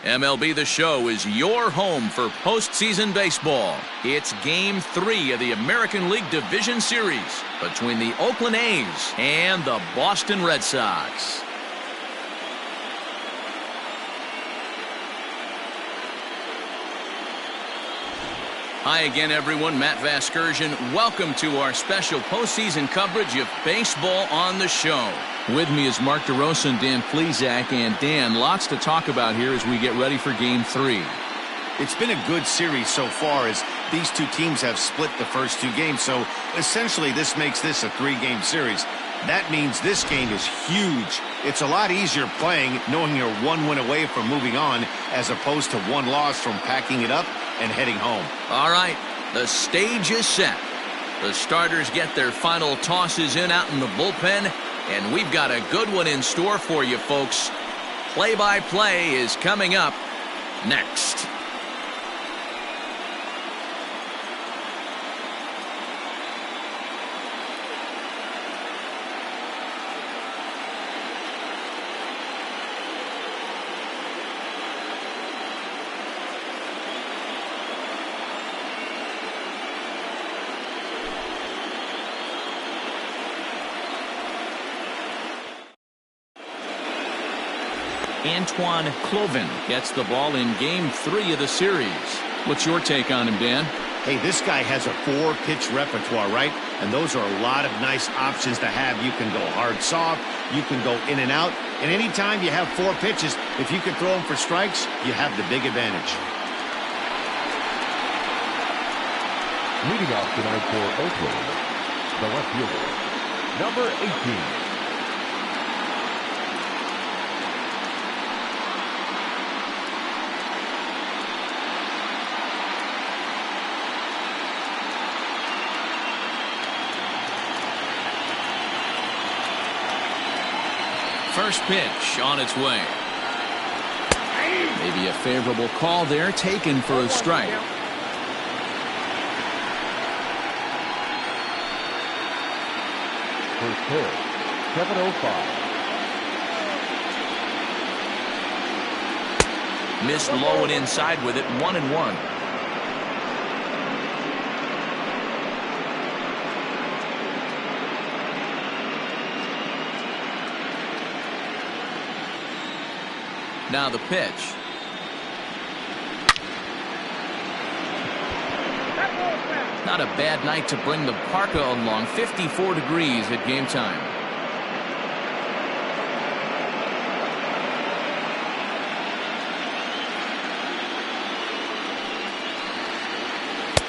MLB The Show is your home for postseason baseball. It's Game 3 of the American League Division Series between the Oakland A's and the Boston Red Sox. Hi again, everyone. Matt Vasgersian. Welcome to our special postseason coverage of Baseball on the Show. With me is Mark DeRosa and Dan Plesac. And Dan, lots to talk about here as we get ready for Game 3. It's been a good series so far as these two teams have split the first two games. So essentially this makes this a three-game series. That means this game is huge. It's a lot easier playing knowing you're one win away from moving on as opposed to one loss from packing it up and heading home. All right, the stage is set. The starters get their final tosses in out in the bullpen, and we've got a good one in store for you, folks. Play-by-play is coming up next. Antoine Clovin gets the ball in Game 3 of the series. What's your take on him, Dan? Hey, this guy has a 4-pitch repertoire, right? And those are a lot of nice options to have. You can go hard, soft. You can go in and out. And anytime you have 4 pitches, if you can throw them for strikes, you have the big advantage. Leading off tonight for Oakland, the left fielder, number 18. First pitch on its way. Maybe a favorable call there, taken for a strike. First pitch, 7:05. Missed low and inside with it, 1-1. Now the pitch. Not a bad night to bring the parka along. 54 degrees at game time.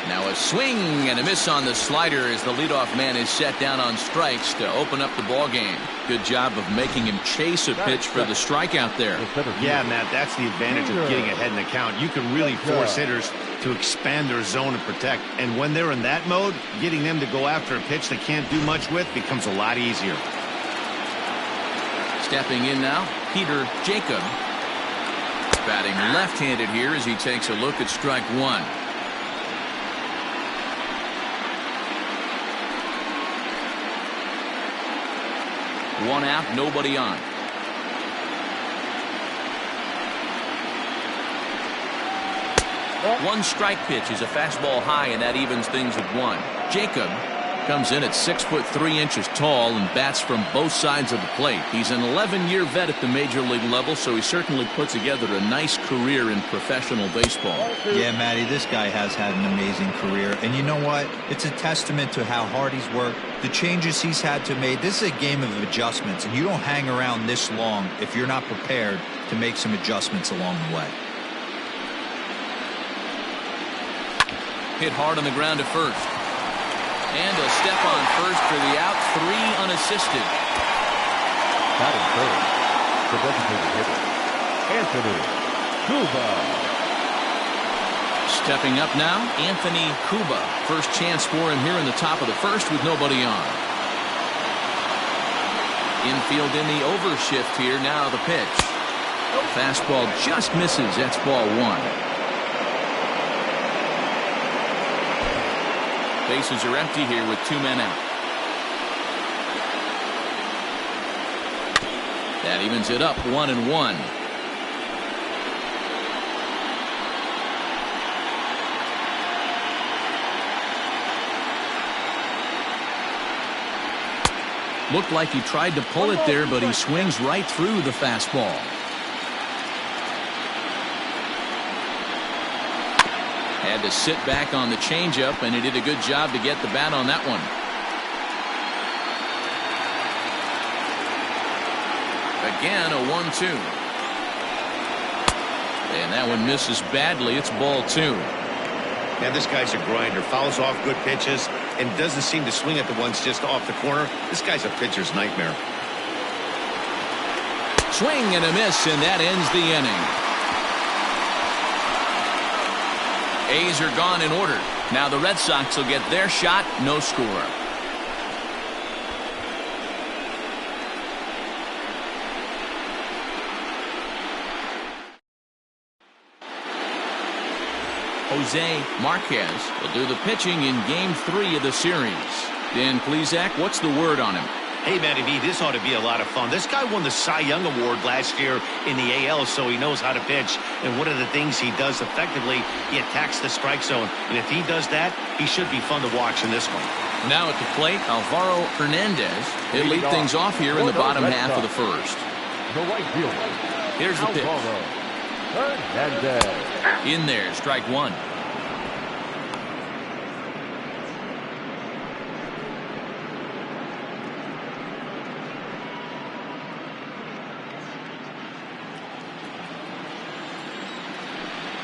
Now a swing and a miss on the slider as the leadoff man is set down on strikes to open up the ball game. Good job of making him chase a pitch for the strikeout there. Yeah, Matt, that's the advantage of getting ahead in the count. You can really force hitters to expand their zone and protect. And when they're in that mode, getting them to go after a pitch they can't do much with becomes a lot easier. Stepping in now, Peter Jacob. Batting left-handed here as he takes a look at strike one. One out, nobody on. One strike pitch is a fastball high, and that evens things at 1. Jacob comes in at 6'3" tall and bats from both sides of the plate. He's an 11-year vet at the major league level, so he certainly put together a nice career in professional baseball. Yeah, Matty, this guy has had an amazing career. And you know what? It's a testament to how hard he's worked, the changes he's had to make. This is a game of adjustments, and you don't hang around this long if you're not prepared to make some adjustments along the way. Hit hard on the ground to first. And a step on first for the out, 3 unassisted. Batting third, the designated hitter, Anthony Cuba. Stepping up now, Anthony Cuba. First chance for him here in the top of the first with nobody on. Infield in the overshift here. Now the pitch. Fastball just misses. That's ball 1. Bases are empty here with 2 men out. That evens it up 1-1. Looked like he tried to pull it there, but he swings right through the fastball. Had to sit back on the changeup, and he did a good job to get the bat on that one. Again, a 1-2. And that one misses badly. It's ball 2. Now this guy's a grinder. Fouls off good pitches and doesn't seem to swing at the ones just off the corner. This guy's a pitcher's nightmare. Swing and a miss, and that ends the inning. A's are gone in order. Now the Red Sox will get their shot. No score. Jose Marquez will do the pitching in Game 3 of the series. Dan Plesac, what's the word on him? Hey, Matty B, this ought to be a lot of fun. This guy won the Cy Young Award last year in the AL, so he knows how to pitch. And one of the things he does effectively, he attacks the strike zone. And if he does that, he should be fun to watch in this one. Now at the plate, Alvaro Hernandez. He'll lead things off here in the bottom half of the first. The right fielder. Here's the pitch. Hernandez. In there, strike one.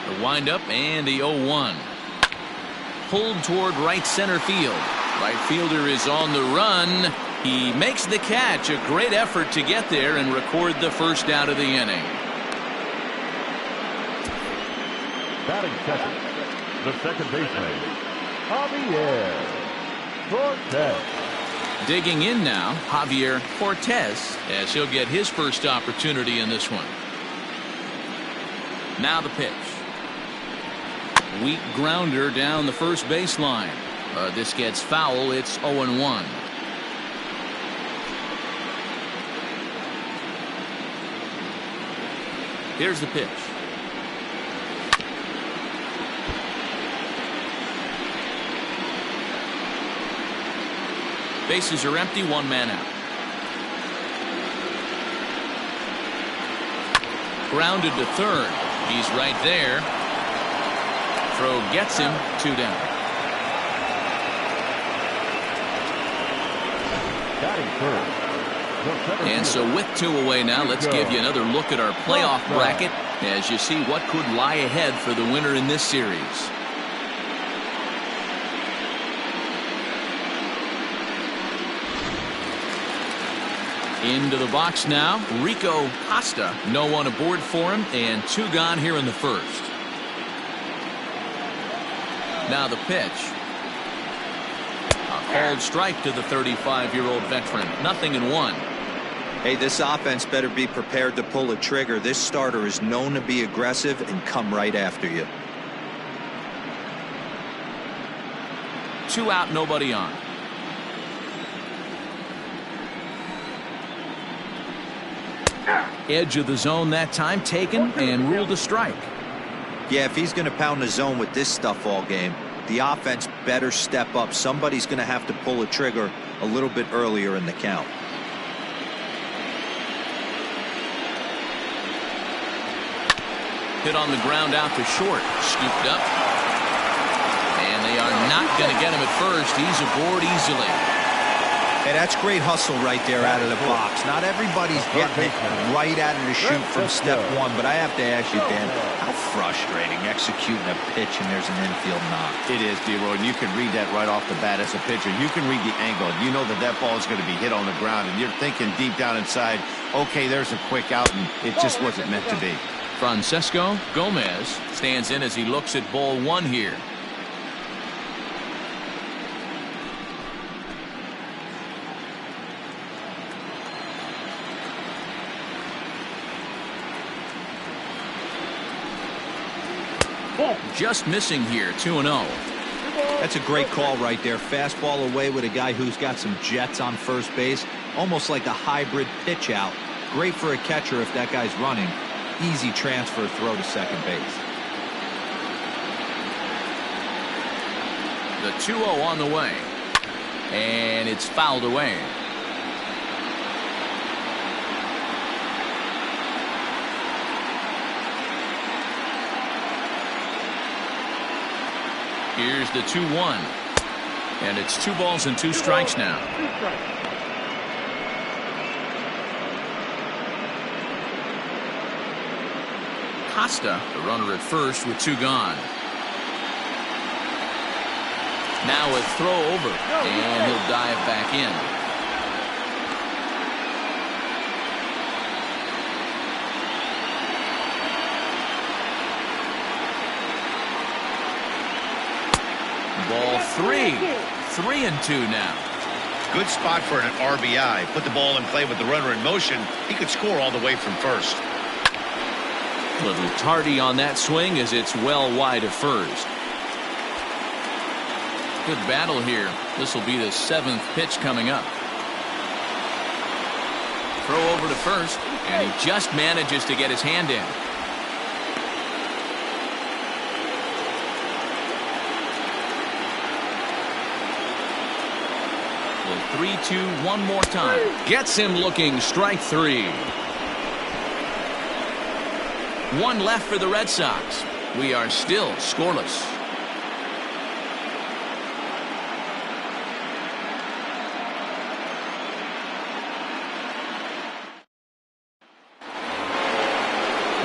The windup and the 0-1. Pulled toward right center field. Right fielder is on the run. He makes the catch. A great effort to get there and record the first out of the inning. Batting second, the second baseman, Javier Cortez. Digging in now, Javier Cortez, as he'll get his first opportunity in this one. Now the pitch. Weak grounder down the first baseline. This gets foul. It's 0-1. Here's the pitch. Bases are empty, one man out. Grounded to third. He's right there. Throw gets him, 2 down. And so with 2 away now, let's give you another look at our playoff bracket as you see what could lie ahead for the winner in this series. Into the box now, Rico Costa. No one aboard for him, and 2 gone here in the first. Now the pitch. A called strike to the 35-year-old veteran. 0-1. Hey, this offense better be prepared to pull a trigger. This starter is known to be aggressive and come right after you. 2 out, nobody on. Edge of the zone that time taken and ruled a strike. Yeah, if he's going to pound the zone with this stuff all game, the offense better step up. Somebody's going to have to pull a trigger a little bit earlier in the count. Hit on the ground out to short. Scooped up. And they are not going to get him at first. He's aboard easily. Hey, that's great hustle right there out of the box. Not everybody's getting it right out of the chute from step one, but I have to ask you, Dan, how frustrating executing a pitch and there's an infield knock. It is, D-Roy, and you can read that right off the bat as a pitcher. You can read the angle. You know that that ball is going to be hit on the ground, and you're thinking deep down inside, okay, there's a quick out, and it just wasn't meant to be. Francisco Gomez stands in as he looks at ball 1 here. Just missing here, 2-0. That's a great call right there. Fastball away with a guy who's got some jets on first base. Almost like a hybrid pitch out. Great for a catcher if that guy's running. Easy transfer throw to second base. The 2-0 on the way. And it's fouled away. Here's the 2-1. And it's 2 balls and 2 strikes now. Costa, the runner at first with 2 gone. Now a throw over, and he'll dive back in. Ball 3. 3-2 now. Good spot for an RBI. Put the ball in play with the runner in motion. He could score all the way from first. Little tardy on that swing as it's well wide of first. Good battle here. This will be the 7th pitch coming up. Throw over to first, and he just manages to get his hand in. The 3-2 one more time. Gets him looking. Strike 3. 1 left for the Red Sox. We are still scoreless.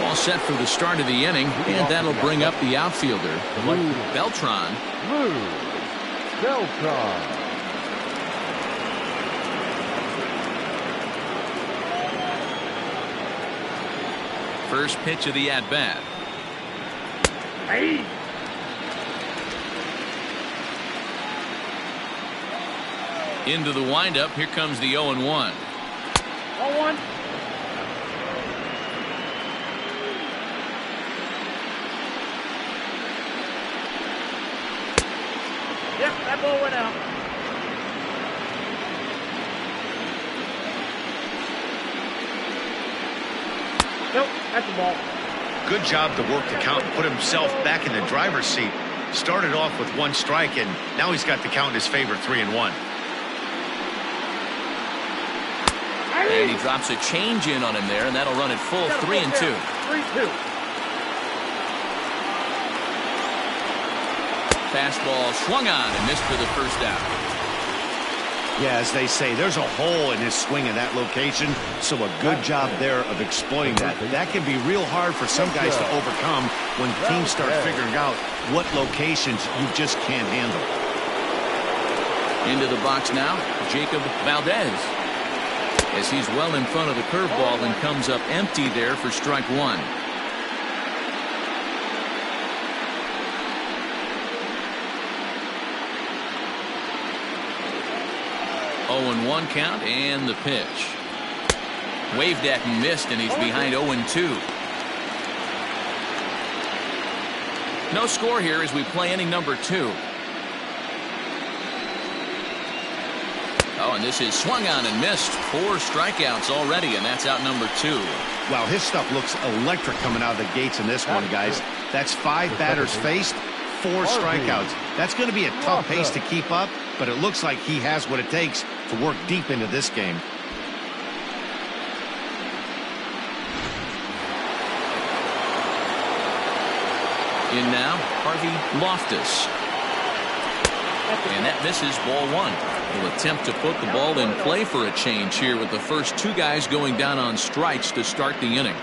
All set for the start of the inning, and that'll bring up the outfielder, Beltran. Beltran. First pitch of the at-bat. Hey. Into the windup. Here comes the 0-1. 0-1. Yep, that ball went out. Nope, that's the ball. Good job to work the count and put himself back in the driver's seat. Started off with 1 strike, and now he's got the count in his favor, 3-1. And he drops a change in on him there, and that'll run it full 3-2. 3-2. Fastball swung on and missed for the first out. Yeah, as they say, there's a hole in his swing in that location, so a good job there of exploiting that. That can be real hard for some guys to overcome when teams start figuring out what locations you just can't handle. Into the box now, Jacob Valdez. As he's well in front of the curveball and comes up empty there for strike 1. 0-1 count, and the pitch. Waved at and missed, and he's behind 0-2. No score here as we play inning number 2. Oh, and this is swung on and missed. 4 strikeouts already, and that's out number 2. Wow, his stuff looks electric coming out of the gates in this one, guys. That's 5 batters faced, 4 strikeouts. That's going to be a tough pace to keep up, but it looks like he has what it takes to work deep into this game. In now, Harvey Loftus. And that misses, ball 1. Will attempt to put the ball in play for a change here with the first 2 guys going down on strikes to start the inning.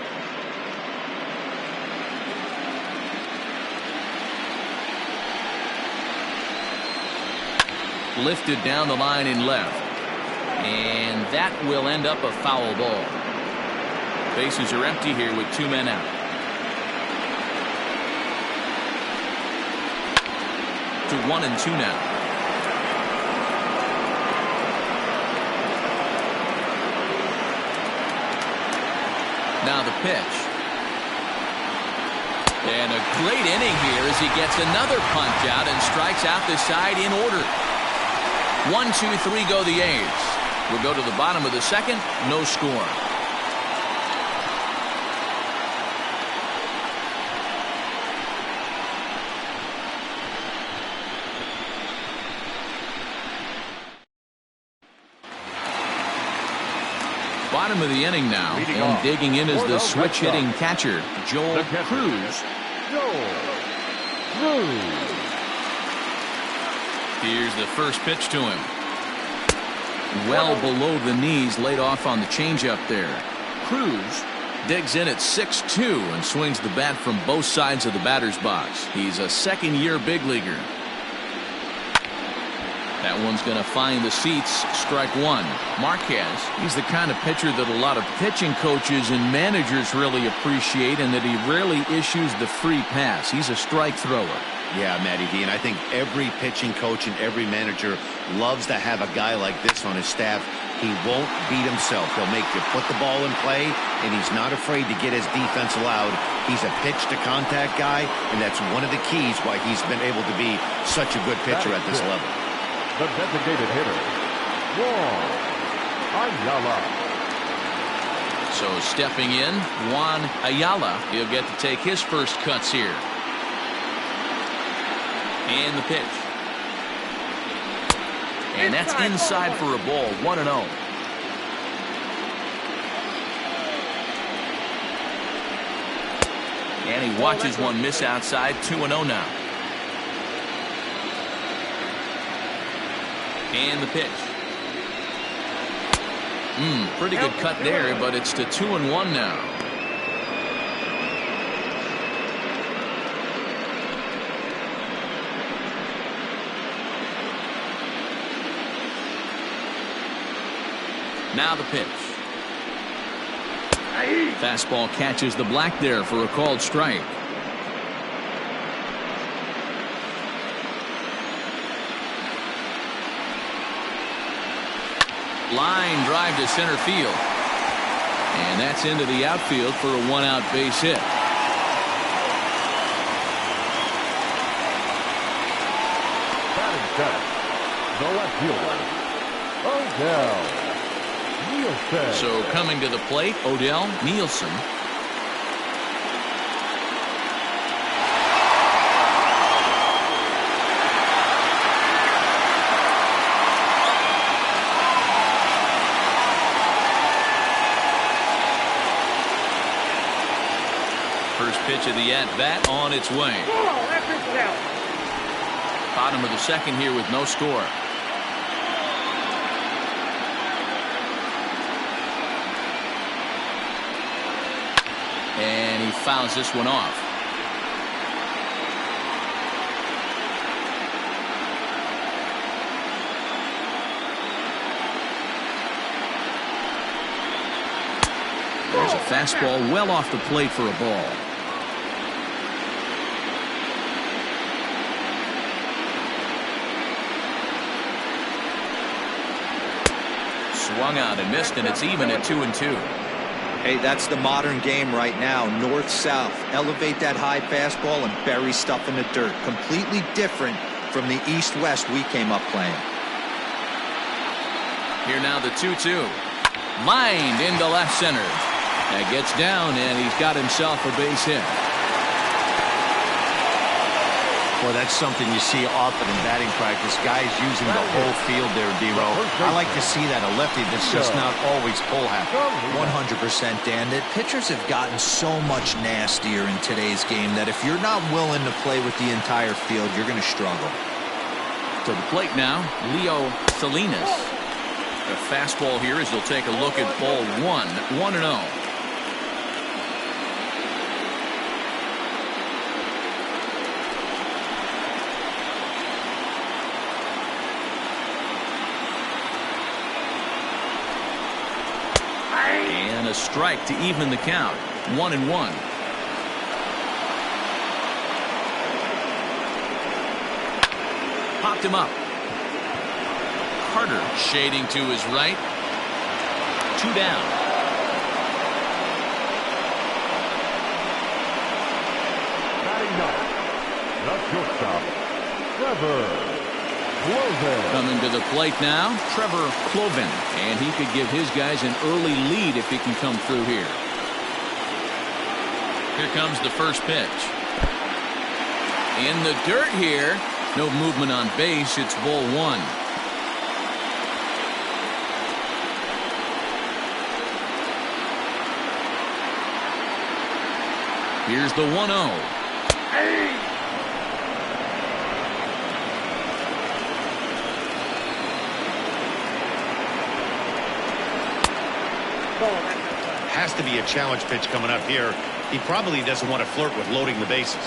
Lifted down the line in left. And that will end up a foul ball. Bases are empty here with 2 men out. To 1-2 now. Now the pitch. And a great inning here as he gets another punch out and strikes out the side in order. 1, 2, 3 go the A's. We'll go to the bottom of the 2nd. No score. Bottom of the inning now, and digging in is the switch-hitting catcher, Joel Cruz. Here's the first pitch to him. Well below the knees, laid off on the changeup there. Cruz digs in at 6'2" and swings the bat from both sides of the batter's box. He's a second-year big leaguer. That one's going to find the seats. Strike one. Marquez, he's the kind of pitcher that a lot of pitching coaches and managers really appreciate, and that he rarely issues the free pass. He's a strike thrower. Yeah, Matty D, and I think every pitching coach and every manager loves to have a guy like this on his staff. He won't beat himself. He'll make you put the ball in play, and he's not afraid to get his defense allowed. He's a pitch-to-contact guy, and that's one of the keys why he's been able to be such a good pitcher at this level. The designated hitter, Juan Ayala. So stepping in, Juan Ayala. He'll get to take his first cuts here. And the pitch. And that's inside for a ball. 1-0. And he watches one miss outside. 2-0 now. And the pitch. Pretty good cut there, but it's to 2-1 now. Now the pitch. Fastball catches the black there for a called strike. Line drive to center field. And that's into the outfield for a one-out base hit. Batting center, the left fielder, Odell Nielsen. So coming to the plate, Odell Nielsen. First pitch of the at-bat on its way. Bottom of the second here with no score. And he fouls this one off. There's a fastball well off the plate for a ball. Swung out and missed, and it's even at 2-2. Hey, that's the modern game right now. North-south. Elevate that high fastball and bury stuff in the dirt. Completely different from the east-west we came up playing. Here now the 2-2. Lined into left center. That gets down, and he's got himself a base hit. Well, that's something you see often in batting practice. Guys using the whole field there, D-Row. I like to see that. A lefty that's just not always pull happy. 100%, Dan. That pitchers have gotten so much nastier in today's game that if you're not willing to play with the entire field, you're going to struggle. To the plate now, Leo Salinas. The fastball here as they'll take a look at ball 1. 1-0. And a strike to even the count. 1-1. Popped him up. Carter shading to his right. 2 down. Batting ninth, the shortstop, Trevor Cloven. Coming to the plate now, Trevor Cloven. And he could give his guys an early lead if he can come through here. Here comes the first pitch. In the dirt here. No movement on base. It's ball 1. Here's the 1-0. Has to be a challenge pitch coming up here. He probably doesn't want to flirt with loading the bases.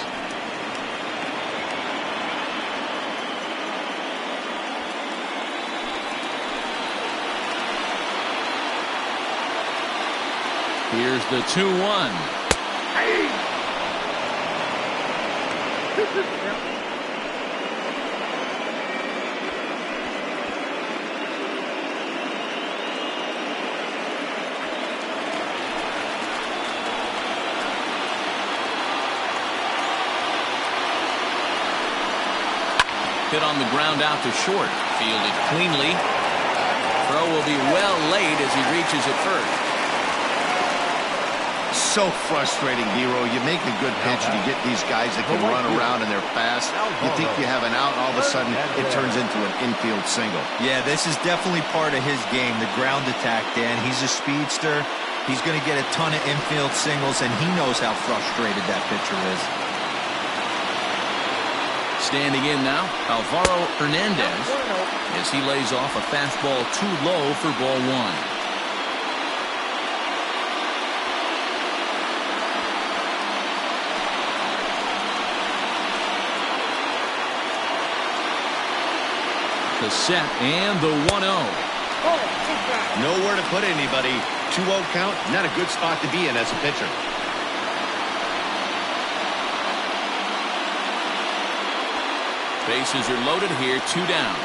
Here's the 2-1. Hit on the ground out to short. Fielded cleanly. Throw will be well late as he reaches it first. So frustrating, Hero. You make a good pitch and you get these guys that can run around and they're fast. You think you have an out, and all of a sudden it turns into an infield single. Yeah, this is definitely part of his game, the ground attack, Dan. He's a speedster. He's going to get a ton of infield singles, and he knows how frustrated that pitcher is. Standing in now, Alvaro Hernandez, as he lays off a fastball too low for ball one. The set and the 1-0. Nowhere to put anybody. 2-0 count, not a good spot to be in as a pitcher. Bases are loaded here, 2 down.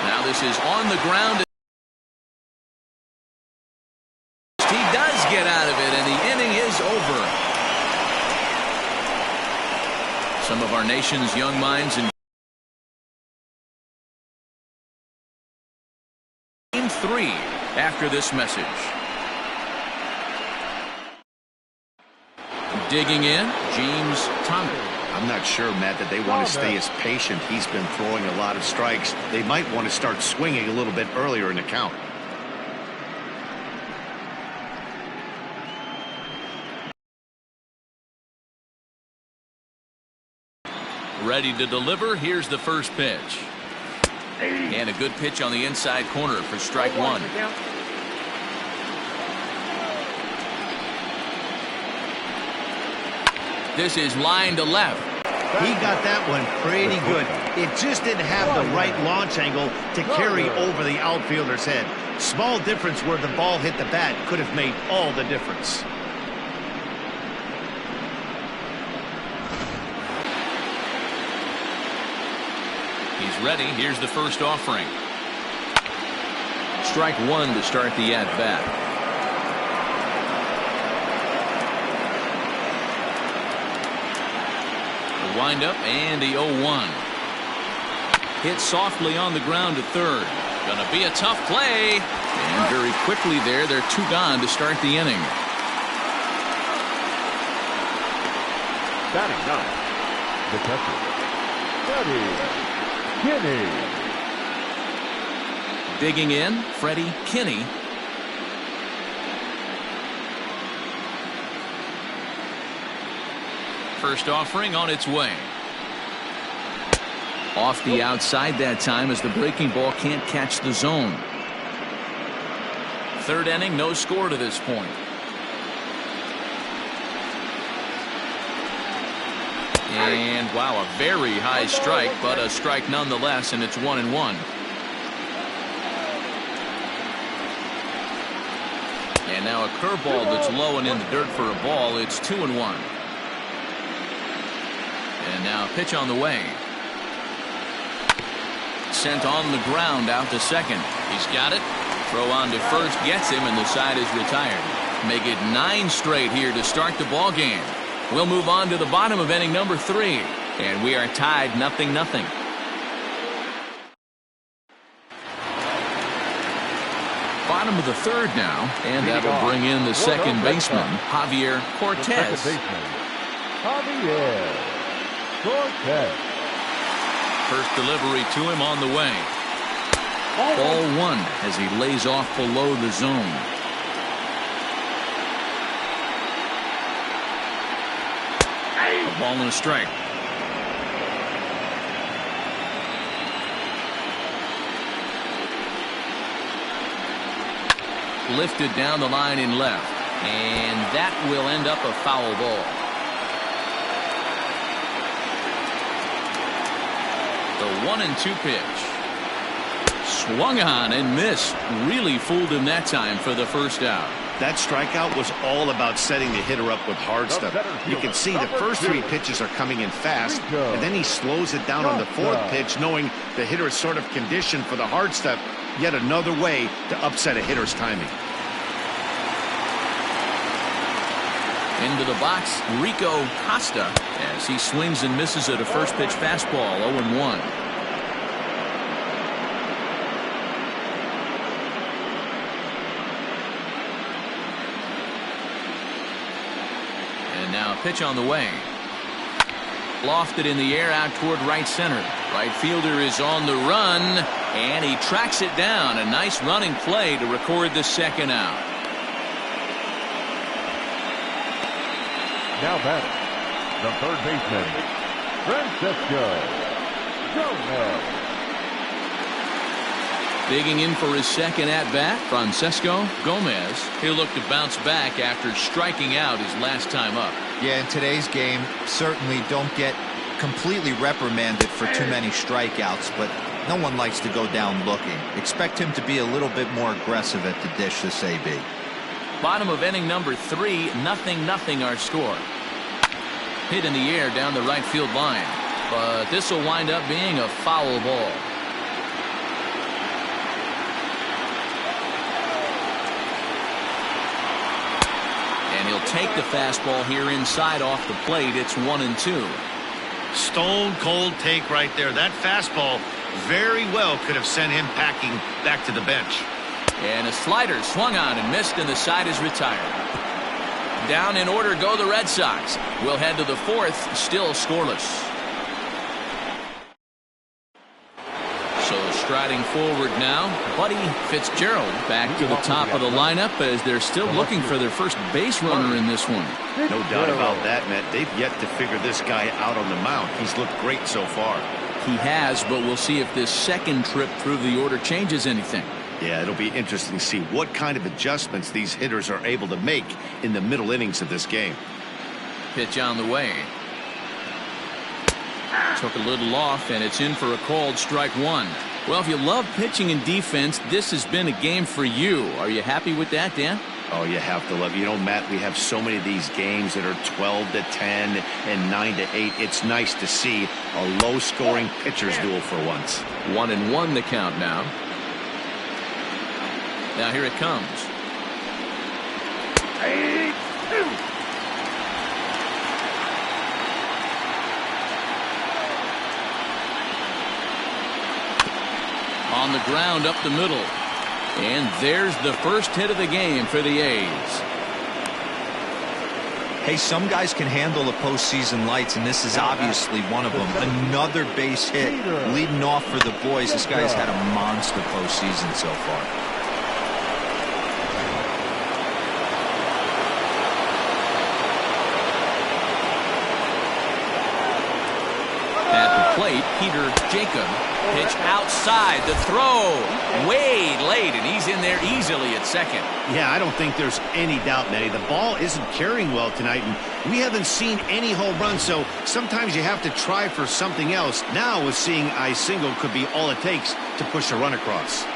Now this is on the ground. He does get out of it, and the inning is over. Some of our nation's young minds in Game 3 after this message. Digging in, James Thomas. I'm not sure, Matt, that they want to stay as patient. He's been throwing a lot of strikes. They might want to start swinging a little bit earlier in the count. Ready to deliver. Here's the first pitch. And a good pitch on the inside corner for strike one. This is line to left. He got that one pretty good. It just didn't have the right launch angle to carry over the outfielder's head. Small difference where the ball hit the bat could have made all the difference. He's ready. Here's the first offering. Strike one to start the at-bat. Wind up and the 0-1. Hit softly on the ground to third. Gonna be a tough play. And very quickly there, they're 2 gone to start the inning. Batting ninth, the catcher, Freddie Kinney. Digging in, Freddie Kinney. First offering on its way. Off the outside that time as the breaking ball can't catch the zone. Third inning, no score to this point. And wow, a very high strike, but a strike nonetheless, and it's 1-1. And now a curveball that's low and in the dirt for a ball. It's 2-1. And now a pitch on the way. Sent on the ground out to second. He's got it. Throw on to first gets him, and the side is retired. Make it 9 straight here to start the ball game. We'll move on to the bottom of inning number 3, and we are tied 0-0. Bottom of the third now, and that'll bring in the second baseman, Javier Cortez. Javier Cortez. First delivery to him on the way. Ball 1 as he lays off below the zone. A ball and a strike. lifted down the line in left. And that will end up a foul ball. The 1-2 pitch. Swung on and missed. Really fooled him that time for the first out. That strikeout was all about setting the hitter up with hard stuff. You can see the first 3 pitches are coming in fast, and then he slows it down on the 4th pitch, knowing the hitter is sort of conditioned for the hard stuff. Yet another way to upset a hitter's timing. Into the box, Rico Costa, as he swings and misses at a first pitch fastball, 0-1. And now a pitch on the way. Lofted in the air out toward right center. Right fielder is on the run, and he tracks it down. A nice running play to record the second out. Now batting, the third baseman, Francisco Gomez. Digging in for his second at-bat, Francisco Gomez. He'll look to bounce back after striking out his last time up. Yeah, in today's game, certainly don't get completely reprimanded for too many strikeouts, but no one likes to go down looking. Expect him to be a little bit more aggressive at the dish this AB. Bottom of inning number 3, 0-0 our score. Hit in the air down the right field line, but this will wind up being a foul ball. And he'll take the fastball here inside off the plate. It's 1-2. Stone cold take right there. That fastball very well could have sent him packing back to the bench. And a slider swung on and missed, and the side is retired. Down in order go the Red Sox. We'll head to the 4th, still scoreless. So striding forward now, Buddy Fitzgerald back to the top of the lineup as they're still looking for their first base runner in this one. No doubt about that, Matt. They've yet to figure this guy out on the mound. He's looked great so far. He has, but we'll see if this second trip through the order changes anything. Yeah, it'll be interesting to see what kind of adjustments these hitters are able to make in the middle innings of this game. Pitch on the way. Took a little off, and it's in for a called strike 1. Well, if you love pitching and defense, this has been a game for you. Are you happy with that, Dan? Oh, you have to love. You know, Matt, we have so many of these games that are 12-10 and 9-8. It's nice to see a low-scoring pitcher's duel for once. 1-1 the count now. Now here it comes. On the ground up the middle. And there's the first hit of the game for the A's. Hey, some guys can handle the postseason lights, and this is obviously one of them. Another base hit leading off for the boys. This guy's had a monster postseason so far. At the plate, Peter Jacob. Pitch outside, the throw way late, and he's in there easily at second. Yeah, I don't think there's any doubt, Matty. The ball isn't carrying well tonight, and we haven't seen any home runs, so sometimes you have to try for something else. Now, with seeing I single could be all it takes to push a run across.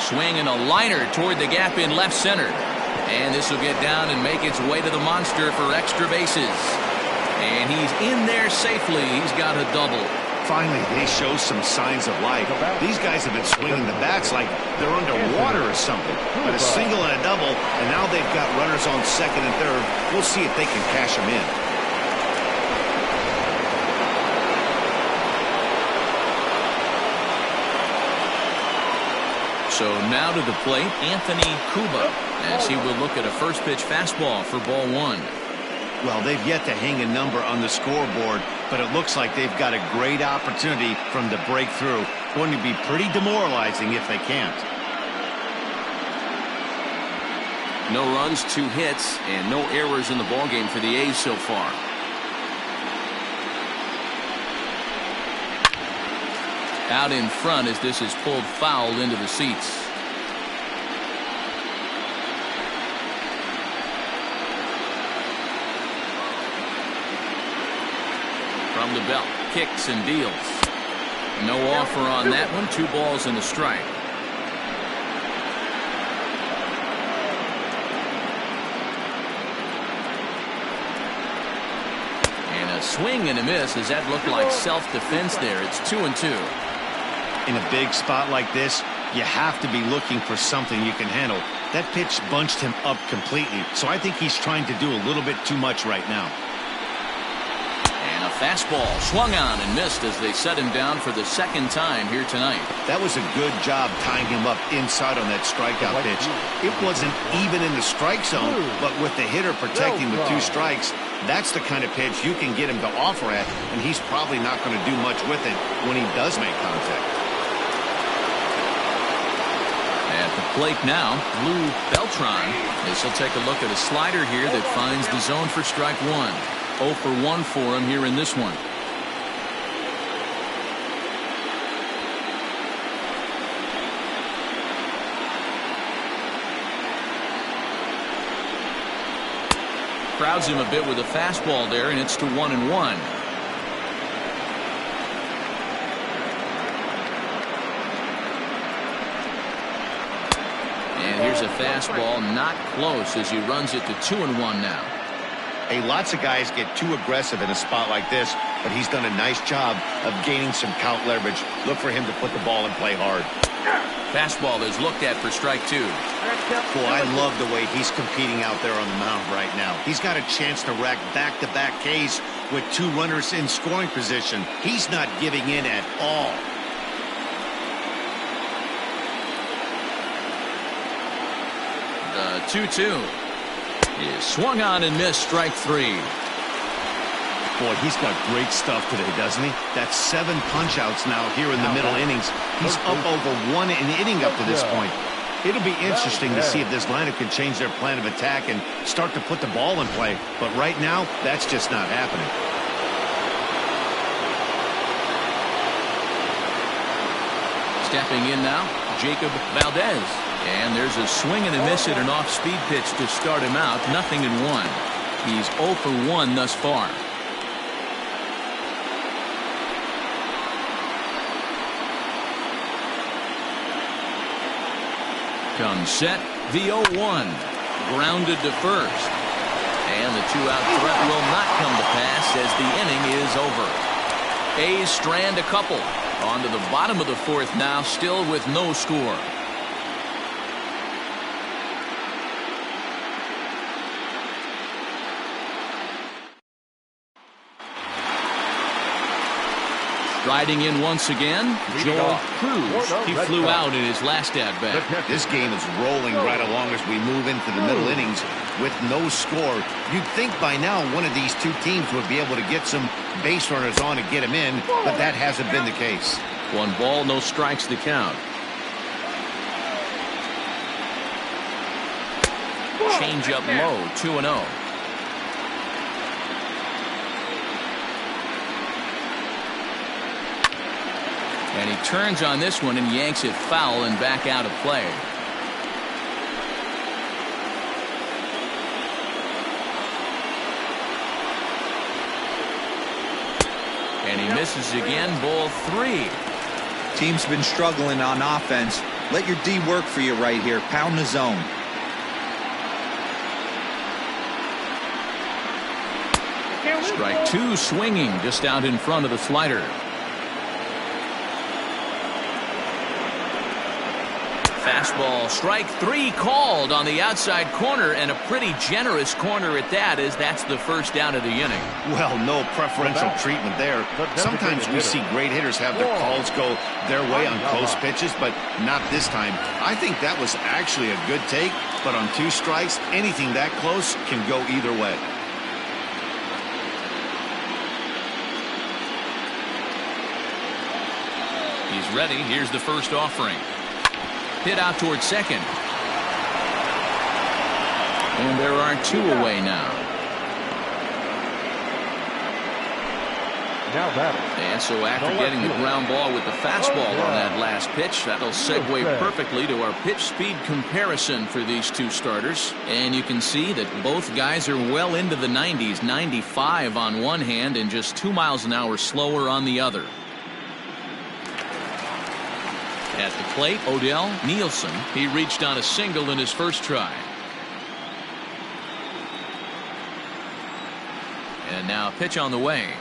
Swing and a liner toward the gap in left center. And this will get down and make its way to the monster for extra bases. And he's in there safely. He's got a double. Finally, they show some signs of life. These guys have been swinging the bats like they're underwater or something. But a single and a double, and now they've got runners on second and third. We'll see if they can cash them in. So now to the plate, Anthony Cuba, as he will look at a first pitch fastball for ball 1. Well, they've yet to hang a number on the scoreboard, but it looks like they've got a great opportunity from the breakthrough. Going to be pretty demoralizing if they can't. No runs, 2 hits, and no errors in the ballgame for the A's so far. Out in front as this is pulled foul into the seats. from the belt. Kicks and deals. No offer on that one. 2 balls and a strike. And a swing and a miss. Does that look like self-defense there? It's 2-2. In a big spot like this, you have to be looking for something you can handle. That pitch bunched him up completely, so I think he's trying to do a little bit too much right now. And a fastball swung on and missed as they set him down for the 2nd time here tonight. That was a good job tying him up inside on that strikeout pitch. It wasn't even in the strike zone, but with the hitter protecting with 2 strikes, that's the kind of pitch you can get him to offer at, and he's probably not going to do much with it when he does make contact. At the plate now, Lou Beltran. This will take a look at a slider here that finds the zone for strike 1. 0 for 1 for him here in this one. Crowds him a bit with a fastball there, and it's to 1-1. Here's a fastball, not close, as he runs it to 2-1 now. Hey, lots of guys get too aggressive in a spot like this, but he's done a nice job of gaining some count leverage. Look for him to put the ball and play hard. Fastball is looked at for strike 2. Boy, I love the way he's competing out there on the mound right now. He's got a chance to rack back-to-back Ks with 2 runners in scoring position. He's not giving in at all. The 2-2 is swung on and missed. Strike 3. Boy, he's got great stuff today, doesn't he? That's 7 punch-outs now here in the middle innings. He's up over 1 an inning up to this point. It'll be interesting to see if this lineup can change their plan of attack and start to put the ball in play. But right now, that's just not happening. Stepping in now, Jacob Valdez. And there's a swing and a miss at an off-speed pitch to start him out. 0-1. He's 0 for 1 thus far. Comes set, the 0-1. Grounded to first. And the 2-out threat will not come to pass as the inning is over. A's strand a couple. On to the bottom of the 4th now, still with no score. Riding in once again, Joel Cruz. He flew out in his last at-bat. This game is rolling right along as we move into the middle innings with no score. You'd think by now one of these 2 teams would be able to get some base runners on and get them in, but that hasn't been the case. 1 ball, no strikes to count. Change up low, 2-0. And he turns on this one and yanks it foul and back out of play. And he misses again, ball 3. Team's been struggling on offense. Let your D work for you right here. Pound the zone. Strike 2 swinging just out in front of the slider. Fastball, strike 3 called on the outside corner, and a pretty generous corner at that, as that's the first down of the inning. Well, no preferential treatment there. Sometimes we see great hitters have their calls go their way on close pitches, but not this time. I think that was actually a good take, but on 2 strikes, anything that close can go either way. He's ready. Here's the first offering. Hit out towards second. And there are 2 away now. Now batting. And so after getting the ground ball with the fastball on that last pitch, that'll segue perfectly to our pitch speed comparison for these two starters. And you can see that both guys are well into the 90s, 95 on one hand and just 2 miles an hour slower on the other. At the plate, Odell Nielsen. He reached on a single in his first try. And now a pitch on the way.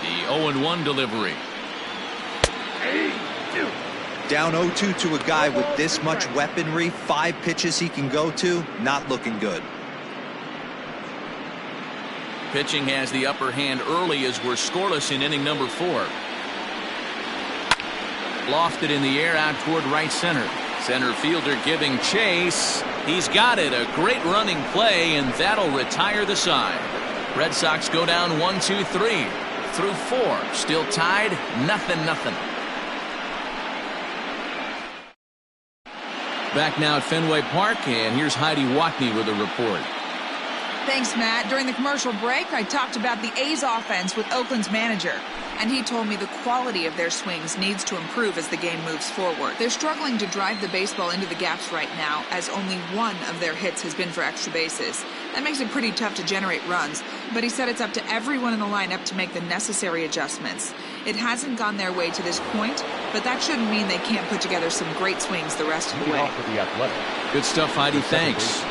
The 0-1 delivery. Down 0-2 to a guy with this much weaponry, 5 pitches he can go to, not looking good. Pitching has the upper hand early as we're scoreless in inning number 4. Lofted in the air out toward right center. Center fielder giving chase. He's got it. A great running play, and that'll retire the side. Red Sox go down 1-2-3 through 4. Still tied, 0-0. Back now at Fenway Park, and here's Heidi Watney with a report. Thanks, Matt. During the commercial break, I talked about the A's offense with Oakland's manager, and he told me the quality of their swings needs to improve as the game moves forward. They're struggling to drive the baseball into the gaps right now, as only one of their hits has been for extra bases. That makes it pretty tough to generate runs, but he said it's up to everyone in the lineup to make the necessary adjustments. It hasn't gone their way to this point, but that shouldn't mean they can't put together some great swings the rest of the way. Good stuff, Heidi. Thanks.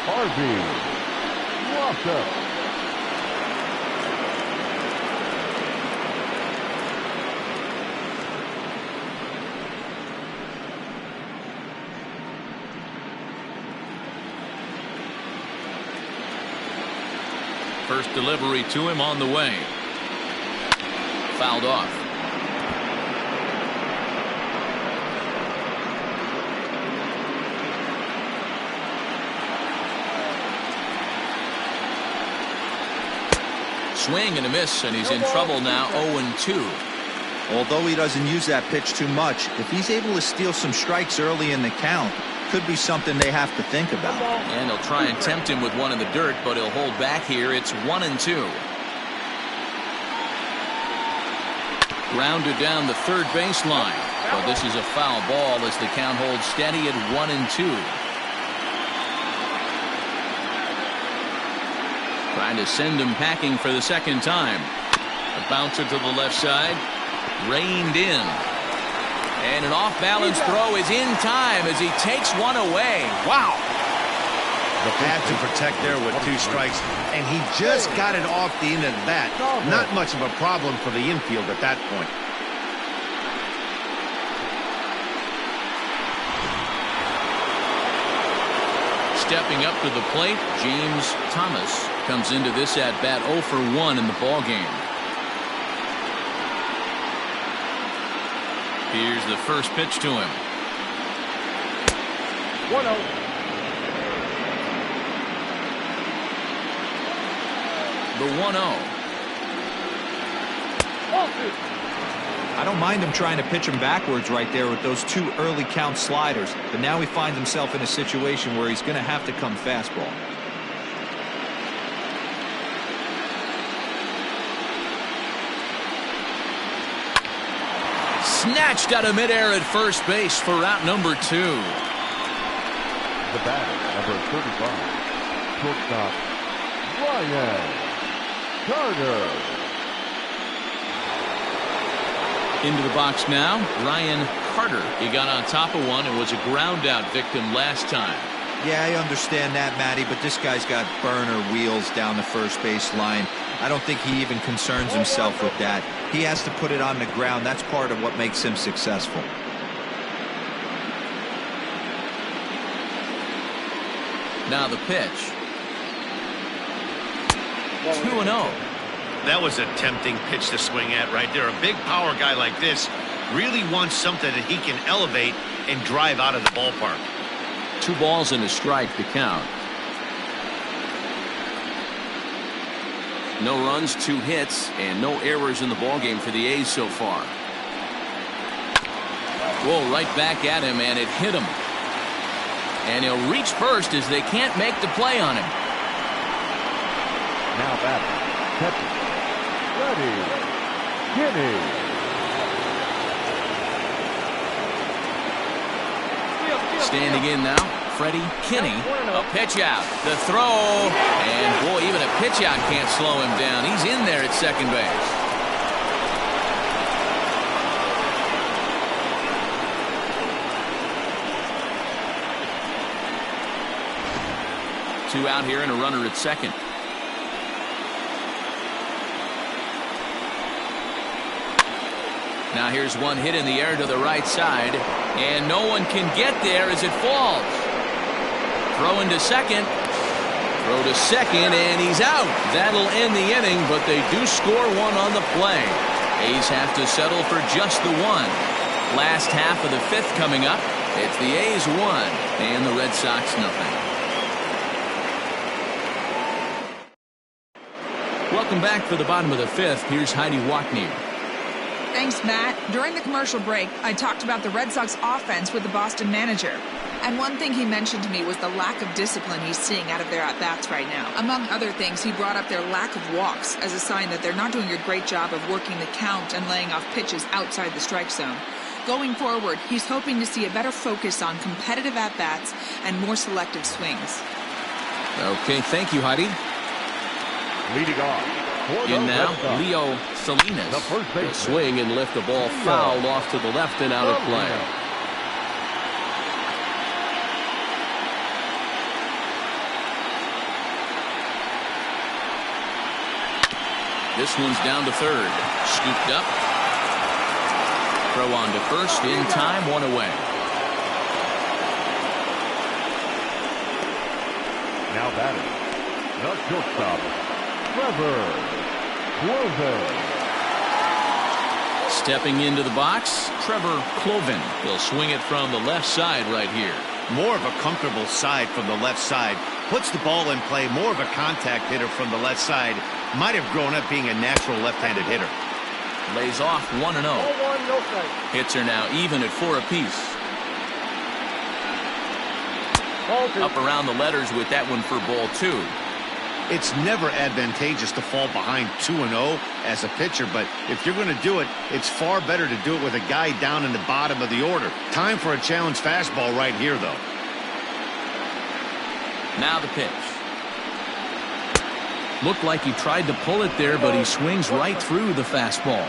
Harvey. First delivery to him on the way. Fouled off. Swing and a miss, and he's in trouble now. 0-2. Although he doesn't use that pitch too much, if he's able to steal some strikes early in the count, could be something they have to think about. And he'll try and tempt him with one in the dirt, but he'll hold back here. It's 1-2. Grounded down the third baseline, but this is a foul ball as the count holds steady at 1-2. Trying to send him packing for the second time. A bouncer to the left side. Reined in. And an off-balance throw is in time as he takes one away. Wow. Had to protect there with 2 strikes, and he just got it off the end of the bat. Not much of a problem for the infield at that point. Stepping up to the plate, James Thomas comes into this at bat 0 for 1 in the ball game. Here's the first pitch to him. 1-0. The 1-0. I don't mind him trying to pitch him backwards right there with those 2 early count sliders, but now he finds himself in a situation where he's going to have to come fastball. Snatched out of midair at first base for route number 2. The batter, number 35, shortstop, Ryan Carter. Into the box now, Ryan Carter. He got on top of one and was a ground out victim last time. Yeah, I understand that, Matty, but this guy's got burner wheels down the first base line. I don't think he even concerns himself with that. He has to put it on the ground. That's part of what makes him successful. Now the pitch. 2-0. That was a tempting pitch to swing at right there. A big power guy like this really wants something that he can elevate and drive out of the ballpark. 2 balls and a strike to count. No runs, 2 hits, and no errors in the ballgame for the A's so far. Roll right back at him, and it hit him. And he'll reach first as they can't make the play on him. Now batting, catcher, Freddie Kinney. Standing in now, Freddie Kinney. A pitch out. The throw. And, boy, even a pitch out can't slow him down. He's in there at second base. Two out here and a runner at second. Now here's one hit in the air to the right side, and no one can get there as it falls. Throw into second. Throw to second, and he's out. That'll end the inning, but they do score one on the play. A's have to settle for just the one. Last half of the fifth coming up. It's the A's 1 and the Red Sox nothing. Welcome back for the bottom of the fifth. Here's Heidi Wackney. Thanks, Matt. During the commercial break, I talked about the Red Sox offense with the Boston manager. And one thing he mentioned to me was the lack of discipline he's seeing out of their at-bats right now. Among other things, he brought up their lack of walks as a sign that they're not doing a great job of working the count and laying off pitches outside the strike zone. Going forward, he's hoping to see a better focus on competitive at-bats and more selective swings. Okay, thank you, Heidi. Leading off. In now, Leo Salinas. The first base. Swing and lift the ball foul off to the left and out of play. This one's down to third. Scooped up. Throw on to first. In time, one away. Now batting, the shortstop, Trevor Cloven. Stepping into the box, Trevor Cloven. He'll swing it from the left side right here. More of a comfortable side from the left side. Puts the ball in play. More of a contact hitter from the left side. Might have grown up being a natural left-handed hitter. Lays off 1-0. Hits are now even at 4 apiece. Up around the letters with that one for ball 2. It's never advantageous to fall behind 2-0 as a pitcher, but if you're going to do it, it's far better to do it with a guy down in the bottom of the order. Time for a challenge fastball right here, though. Now the pitch. Looked like he tried to pull it there, but he swings right through the fastball.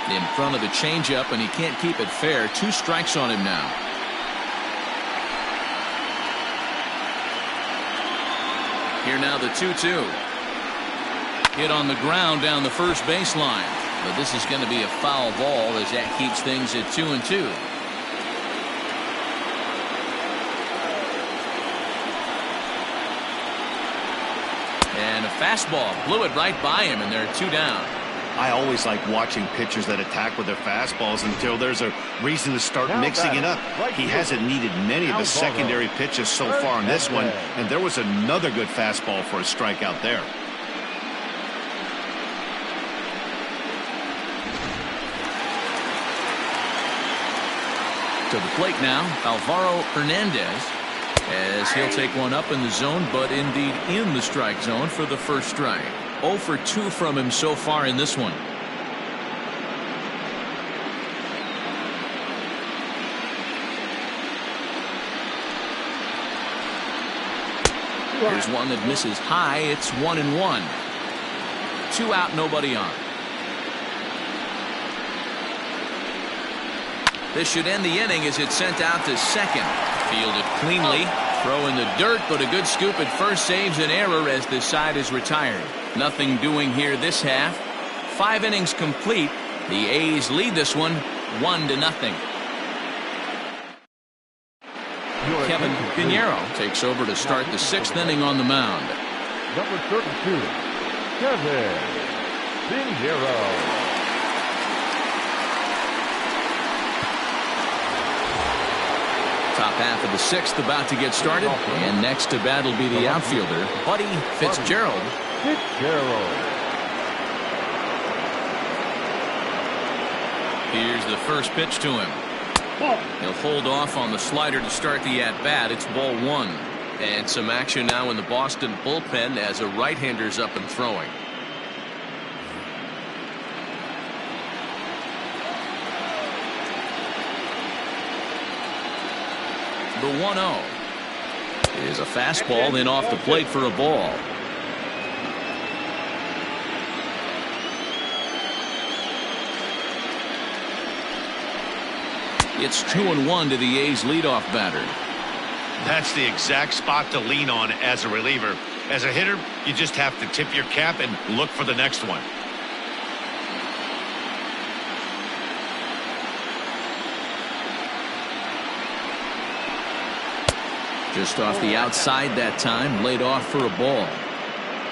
In front of the changeup, and he can't keep it fair. 2 strikes on him now. Here now the 2-2. Hit on the ground down the first baseline. But this is going to be a foul ball as that keeps things at 2-2. And a fastball blew it right by him, and there are 2 down. I always like watching pitchers that attack with their fastballs until there's a reason to start mixing it up. He hasn't needed many of his secondary pitches so far in this one, and there was another good fastball for a strikeout there. To the plate now, Alvaro Hernandez, as he'll take one up in the zone, but indeed in the strike zone for the first strike. 0 for 2 from him so far in this one. Here's one that misses high. It's 1-1. 2 out, nobody on. This should end the inning as it's sent out to second. Fielded cleanly. Throw in the dirt, but a good scoop at first saves an error as this side is retired. Nothing doing here this half. 5 innings complete. The A's lead this one 1-0. Kevin Pinheiro takes over to start the 6th inning on the mound. Number 32, Kevin Pinheiro. Top half of the 6th about to get started, and next to bat will be the outfielder, Buddy Fitzgerald. Here's the first pitch to him. He'll hold off on the slider to start the at-bat. It's ball one. And some action now in the Boston bullpen as a right-hander's up and throwing. The 1-0 is a fastball in off the plate for a ball. It's 2-1 to the A's leadoff batter. That's the exact spot to lean on as a reliever. As a hitter, you just have to tip your cap and look for the next one. Just off the outside that time, laid off for a ball.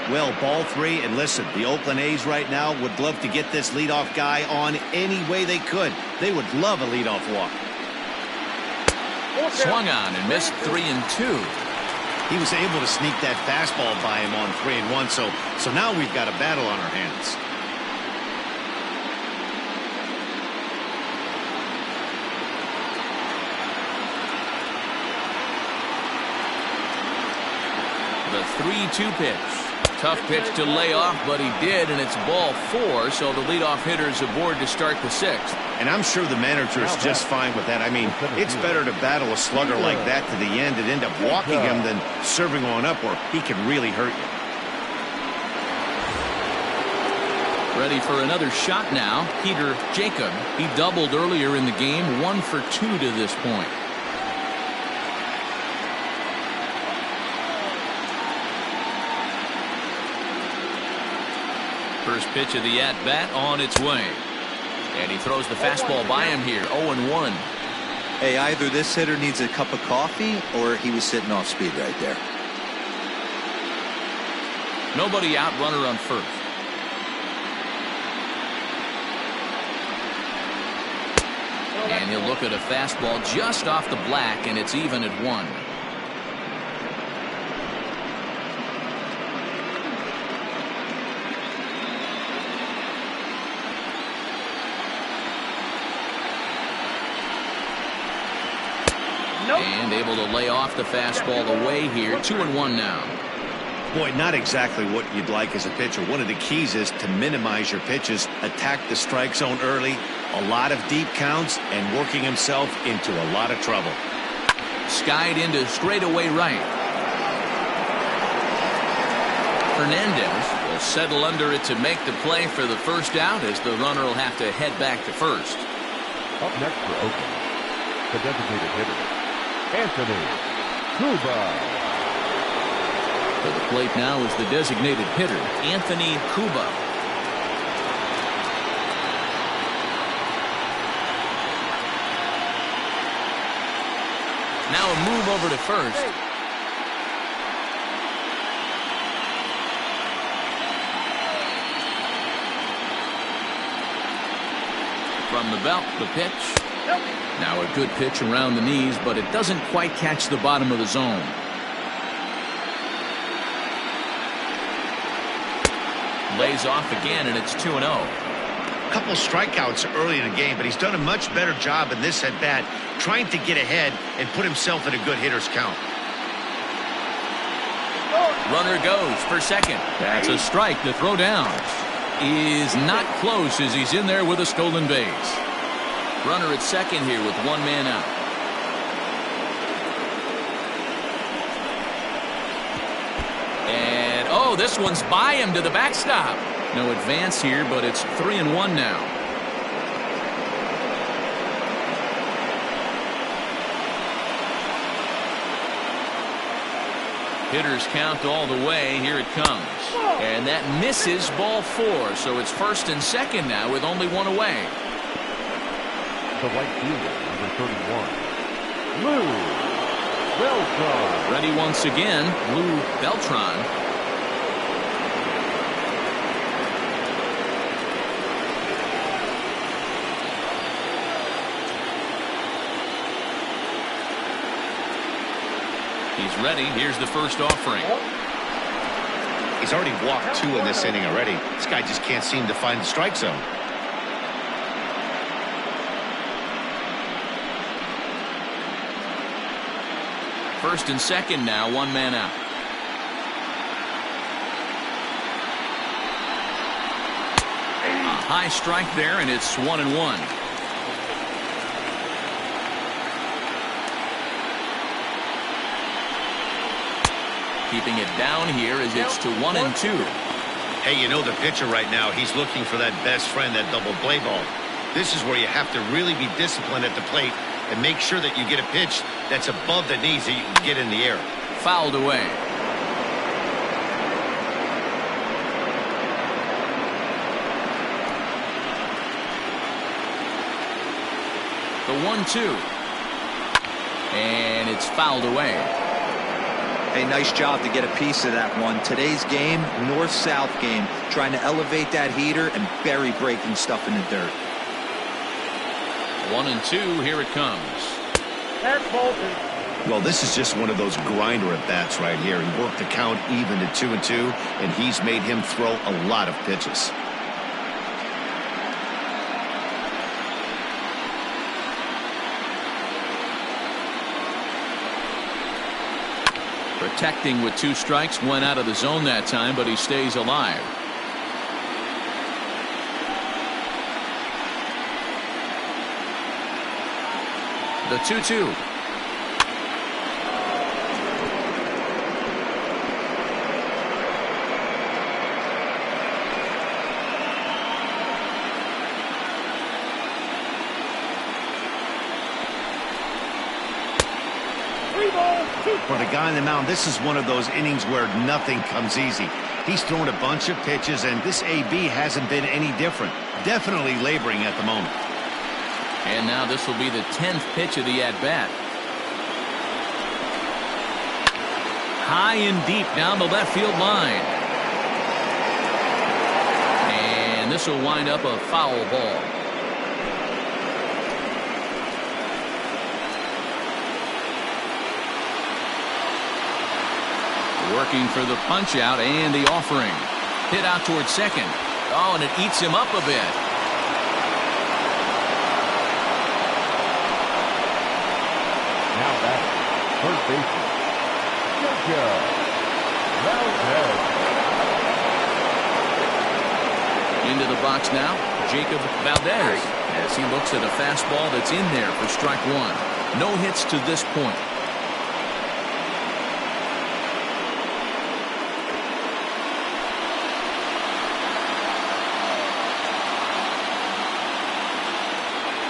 Well, ball three, and listen, the Oakland A's right now would love to get this leadoff guy on any way they could. They would love a leadoff walk. Swung on and missed 3-2. He was able to sneak that fastball by him on 3-1, so now we've got a battle on our hands. The 3-2 pitch. Tough pitch to lay off, but he did, and it's ball four, so the leadoff hitter's aboard to start the sixth. And I'm sure the manager is just fine with that. I mean, it's better to battle a slugger like that to the end and end up walking him than serving on up where he can really hurt you. Ready for another shot now. Peter Jacob. He doubled earlier in the game, 1 for 2 to this point. First pitch of the at-bat on its way. And he throws the fastball by him here, 0-1. Hey, either this hitter needs a cup of coffee or he was sitting off speed right there. Nobody out, runner on first. And he'll look at a fastball just off the black, and it's even at 1. And able to lay off the fastball away here. 2-1 now. Boy, not exactly what you'd like as a pitcher. One of the keys is to minimize your pitches, attack the strike zone early, a lot of deep counts, and working himself into a lot of trouble. Skied into straightaway right. Hernandez will settle under it to make the play for the first out, as the runner will have to head back to first. Up next for Oakland, the designated hitter, Anthony Cuba. To the plate now is the designated hitter, Anthony Cuba. Now a move over to first. From the belt, the pitch. Now a good pitch around the knees, but it doesn't quite catch the bottom of the zone. Lays off again, and it's 2-0. Couple strikeouts early in the game, but he's done a much better job in this at-bat trying to get ahead and put himself in a good hitter's count. Runner goes for second. That's a strike. The throw down is not close as he's in there with a stolen base. Runner at second here with 1 man out. And oh, this one's by him to the backstop. No advance here, but it's 3-1 now. Hitters count all the way. Here it comes. And that misses, ball 4. So it's first and second now with only 1 away. The right fielder, number 31, Lou Beltran. Ready once again, Lou Beltran. He's ready. Here's the first offering. He's already walked 2 in this inning already. This guy just can't seem to find the strike zone. First and second now, one man out. A high strike there, and it's 1-1. Keeping it down here as it's to 1-2. Hey, you know the pitcher right now, he's looking for that best friend, that double play ball. This is where you have to really be disciplined at the plate and make sure that you get a pitch that's above the knees that you can get in the air. Fouled away. The 1-2. And it's fouled away. Hey, nice job to get a piece of that one. Today's game, north-south game, trying to elevate that heater and bury breaking stuff in the dirt. 1-2, here it comes. Well, this is just one of those grinder at bats right here. He worked the count even to 2-2, and he's made him throw a lot of pitches. Protecting with 2 strikes, went out of the zone that time, but he stays alive. The 2-2. For the guy on the mound, this is one of those innings where nothing comes easy. He's thrown a bunch of pitches, and this AB hasn't been any different. Definitely laboring at the moment. And now this will be the 10th pitch of the at-bat. High and deep down the left field line. And this will wind up a foul ball. Working for the punch out and the offering. Hit out towards second. Oh, and it eats him up a bit. Now back, first baseman, Jacob Valdez. Into the box now, Jacob Valdez, as he looks at a fastball that's in there for strike one. No hits to this point.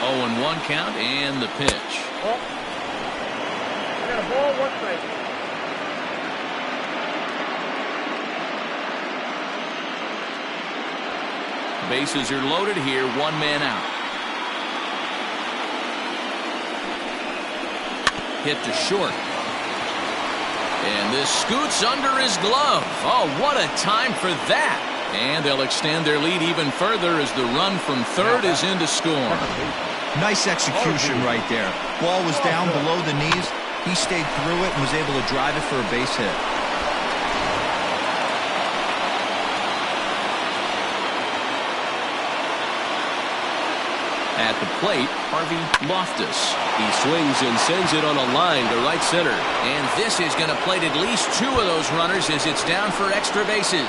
Oh, and 1 count and the pitch. Oh. I got a ball, 1 strike. Bases are loaded here, 1 man out. Hit to short. And this scoots under his glove. Oh, what a time for that. And they'll extend their lead even further as the run from third is in to score. Nice execution right there. Ball was down below the knees. He stayed through it and was able to drive it for a base hit. At the plate, Harvey Loftus. He swings and sends it on a line to right center. And this is going to plate at least 2 of those runners as it's down for extra bases.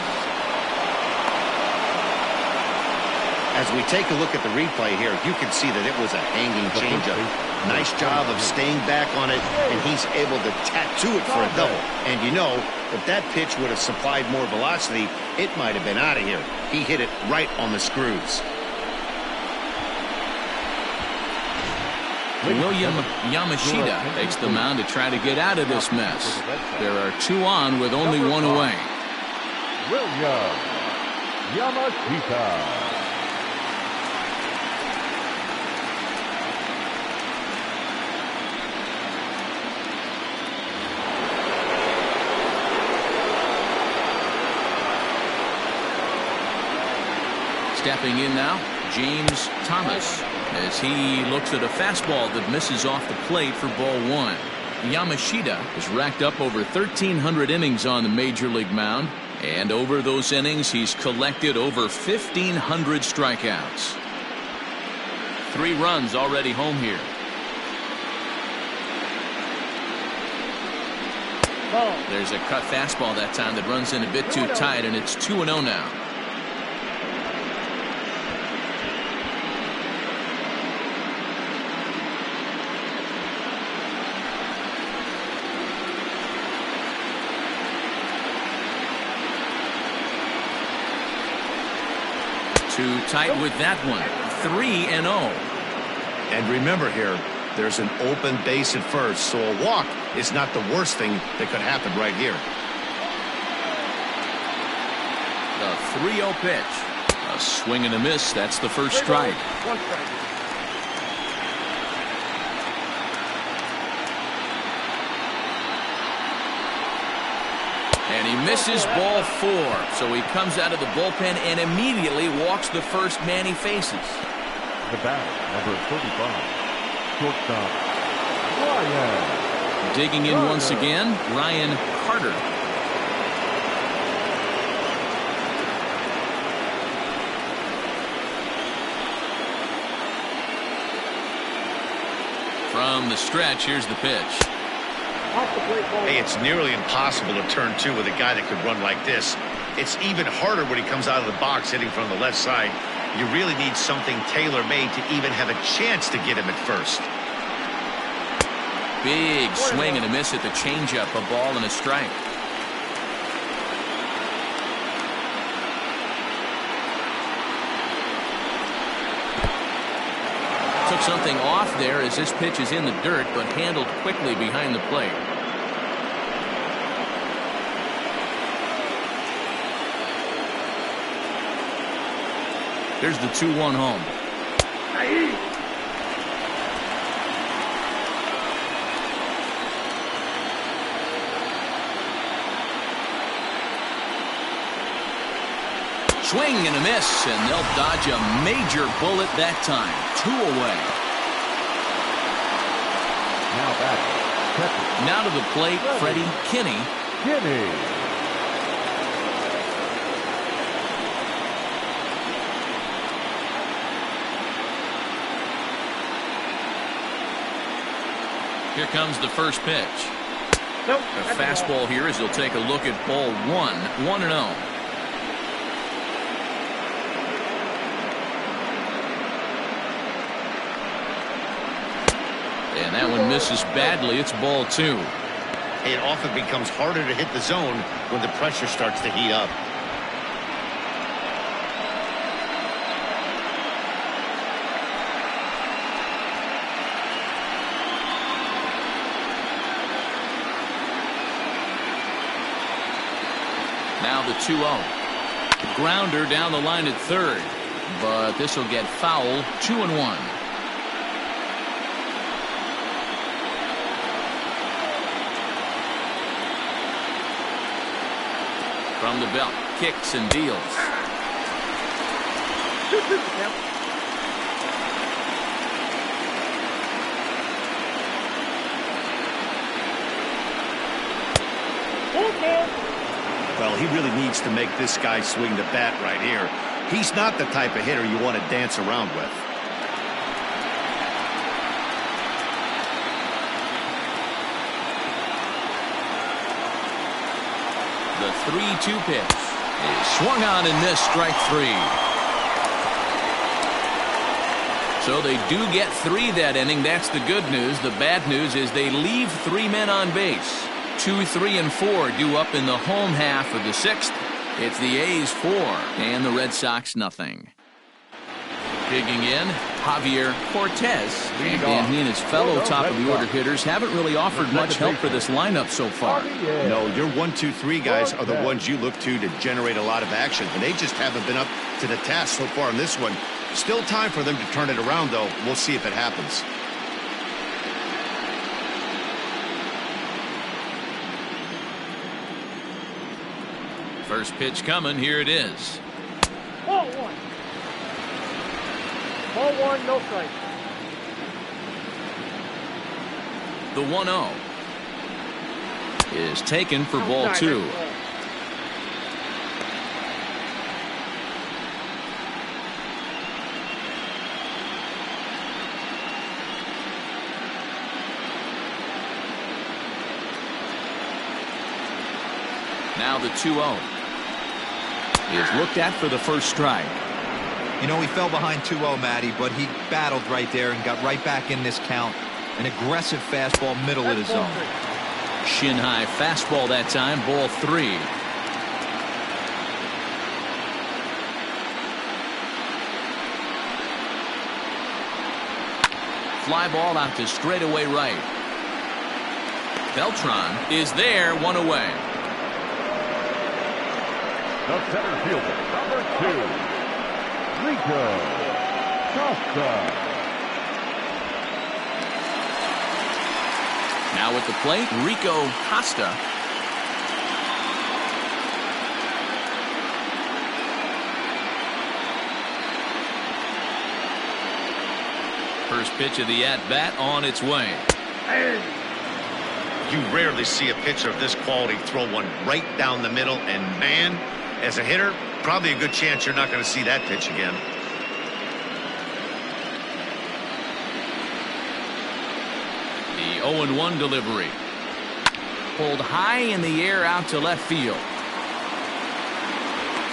As we take a look at the replay here, you can see that it was a hanging changeup. Nice job of staying back on it, and he's able to tattoo it for a double. And you know, if that pitch would have supplied more velocity, it might have been out of here. He hit it right on the screws. William Yamashita takes the mound to try to get out of this mess. There are 2 on with only 1 away. William Yamashita. Stepping in now, James Thomas, as he looks at a fastball that misses off the plate for ball 1. Yamashita has racked up over 1,300 innings on the major league mound, and over those innings he's collected over 1,500 strikeouts. 3 runs already home here. Ball. There's a cut fastball that time that runs in a bit too tight, and it's 2-0 now. Too tight with that one. 3-0. And remember here, there's an open base at first, so a walk is not the worst thing that could happen right here. The 3-0 pitch. A swing and a miss. That's the first strike. 1 strike. And he misses ball 4. So he comes out of the bullpen and immediately walks the first man he faces. The batter, number 35, shortstop, Ryan. Digging in once again, Ryan Carter. From the stretch, here's the pitch. Off the plate, ball. Hey, it's nearly impossible to turn 2 with a guy that could run like this. It's even harder when he comes out of the box hitting from the left side. You really need something tailor-made to even have a chance to get him at first. Big swing and a miss at the changeup. A ball and a strike. Took something off there as this pitch is in the dirt, but handled quickly behind the plate. Here's the 2-1 home. Swing and a miss, and they'll dodge a major bullet that time. 2 away. Now back, catcher, Now to the plate, Freddie Kinney. Kinney. Here comes the first pitch. Nope. A fastball here as he'll take a look at ball 1. 1-0. And that one misses badly. It's ball 2. It often becomes harder to hit the zone when the pressure starts to heat up. Now the 2-0. Grounder down the line at third. But this will get foul. 2-1. From the belt, kicks and deals. Well, he really needs to make this guy swing the bat right here. He's not the type of hitter you want to dance around with. The 3-2 pitch is swung on and missed. Strike 3. So they do get 3 that inning. That's the good news. The bad news is they leave 3 men on base. 2, 3, and 4 due up in the home half of the 6th. It's the A's 4 and the Red Sox nothing. Digging in, Javier Cortez. And he and his fellow top-of-the-order hitters haven't really offered much help for this lineup so far. No, your 1, 2, 3 guys are the ones you look to generate a lot of action, and they just haven't been up to the task so far in this one. Still time for them to turn it around, though. We'll see if it happens. First pitch coming. Here it is. Ball 1. Ball 1, no strike. The 1-0 is taken for ball 2. Now the 2-0 is looked at for the first strike. You know, he fell behind 2-0, Matty, but he battled right there and got right back in this count. An aggressive fastball, middle of the zone. Shin high fastball that time, ball 3. Fly ball out to straightaway right. Beltran is there, 1 away. The center fielder, number 2, Rico Costa. Now at the plate, Rico Costa. First pitch of the at-bat on its way. You rarely see a pitcher of this quality throw one right down the middle, and man, as a hitter, probably a good chance you're not going to see that pitch again. The 0-1 delivery. Pulled high in the air out to left field.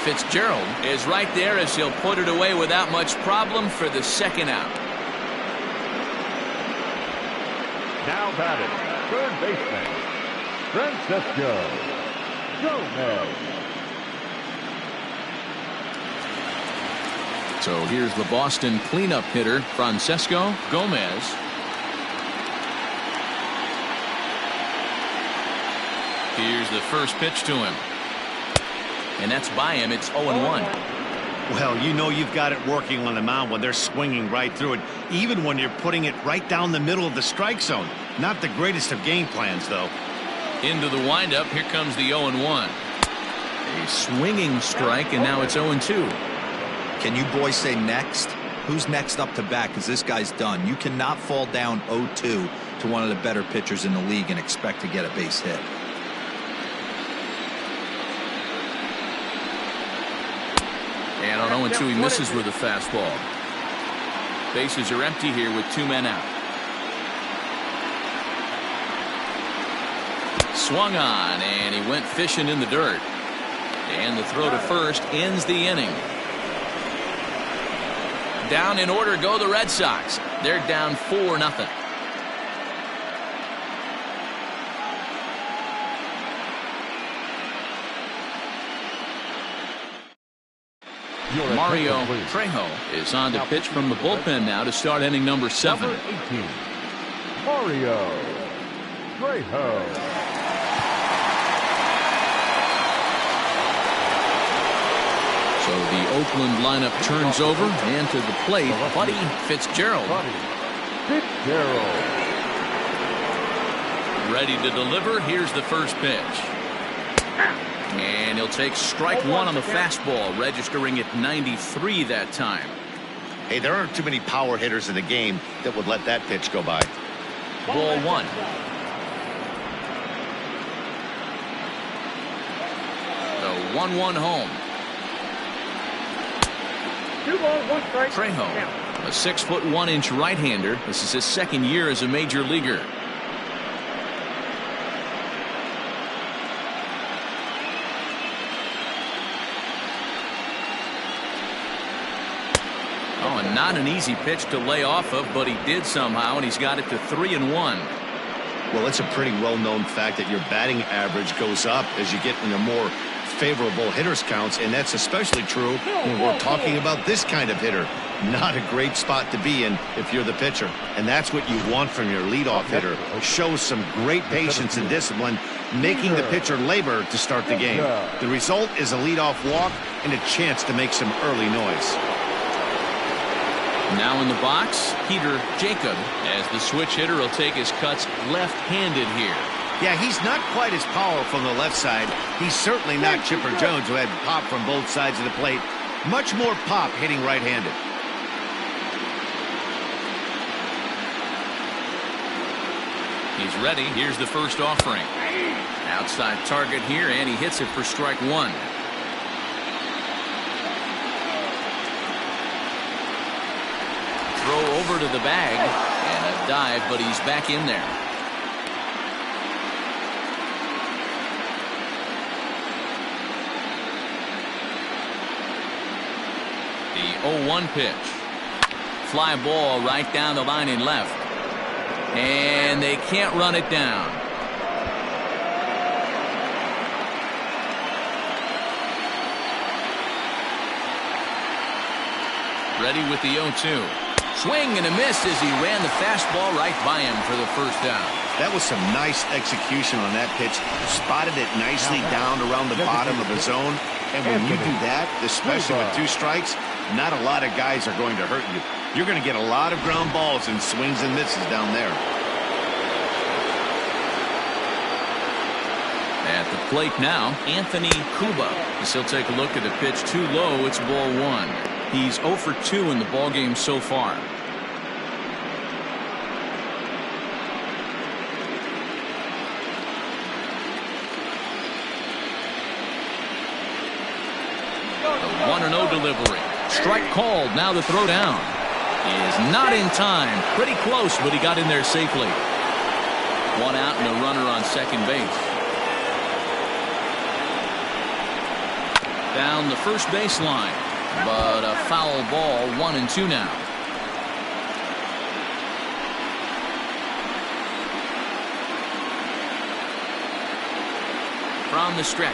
Fitzgerald is right there as he'll put it away without much problem for the second out. Now batting, third baseman, Francisco Gomez. So here's the Boston cleanup hitter, Francisco Gomez. Here's the first pitch to him. And that's by him. It's 0-1. Well, you know you've got it working on the mound when they're swinging right through it, even when you're putting it right down the middle of the strike zone. Not the greatest of game plans, though. Into the windup. Here comes the 0-1. A swinging strike, and now it's 0-2. Can you boys say next? Who's next up to bat? Because this guy's done. You cannot fall down 0-2 to one of the better pitchers in the league and expect to get a base hit. And on 0-2, he misses with a fastball. Bases are empty here with 2 men out. Swung on, and he went fishing in the dirt. And the throw to first ends the inning. Down in order go the Red Sox. They're down 4-0. Mario Trejo is on to pitch from the bullpen now to start inning number 7. Number 18, Mario Trejo. So the Oakland lineup turns over, and to the plate, Buddy Fitzgerald. Fitzgerald. Ready to deliver. Here's the first pitch. And he'll take strike 1 on the fastball, registering at 93 that time. Hey, there aren't too many power hitters in the game that would let that pitch go by. Ball 1. The 1-1 home. 2 balls, 1 strike. Trejo, a 6'1" right-hander. This is his second year as a major leaguer. Oh, and not an easy pitch to lay off of, but he did somehow, and he's got it to 3-1. Well, it's a pretty well-known fact that your batting average goes up as you get into more favorable hitters counts, and that's especially true when we're talking about this kind of hitter. Not a great spot to be in if you're the pitcher, and that's what you want from your leadoff hitter. Shows some great patience and discipline, making the pitcher labor to start the game. The result is a leadoff walk and a chance to make some early noise. Now in the box, Peter Jacob, as the switch hitter will take his cuts left-handed here. Yeah, he's not quite as powerful on the left side. He's certainly not Chipper Jones, who had pop from both sides of the plate. Much more pop hitting right-handed. He's ready. Here's the first offering. Outside target here, and he hits it for strike 1. Throw over to the bag, and a dive, but he's back in there. 0-1 pitch. Fly ball right down the line and left. And they can't run it down. Ready with the 0-2. Swing and a miss as he ran the fastball right by him for the first down. That was some nice execution on that pitch. Spotted it nicely down around the bottom of the zone. And when you do that, especially with 2 strikes, not a lot of guys are going to hurt you. You're going to get a lot of ground balls and swings and misses down there. At the plate now, Anthony Cuba. As he'll take a look at the pitch too low. It's ball 1. He's 0 for 2 in the ballgame so far. The 1-0 delivery. Strike called. Now the throw down is not in time. Pretty close, but he got in there safely. 1 out and a runner on second base. Down the first baseline, but a foul ball. 1-2 now. From the stretch.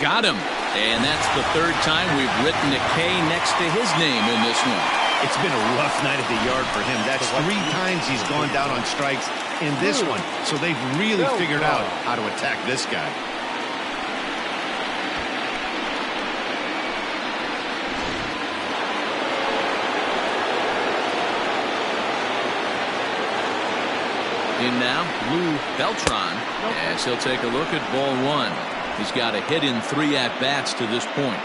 Got him. And that's the 3rd time we've written a K next to his name in this one. It's been a rough night at the yard for him. That's 3 times he's gone down on strikes in this one. So they've really figured out how to attack this guy. In now, Lou Beltran, as he'll take a look at ball 1. He's got a hit in 3 at-bats to this point.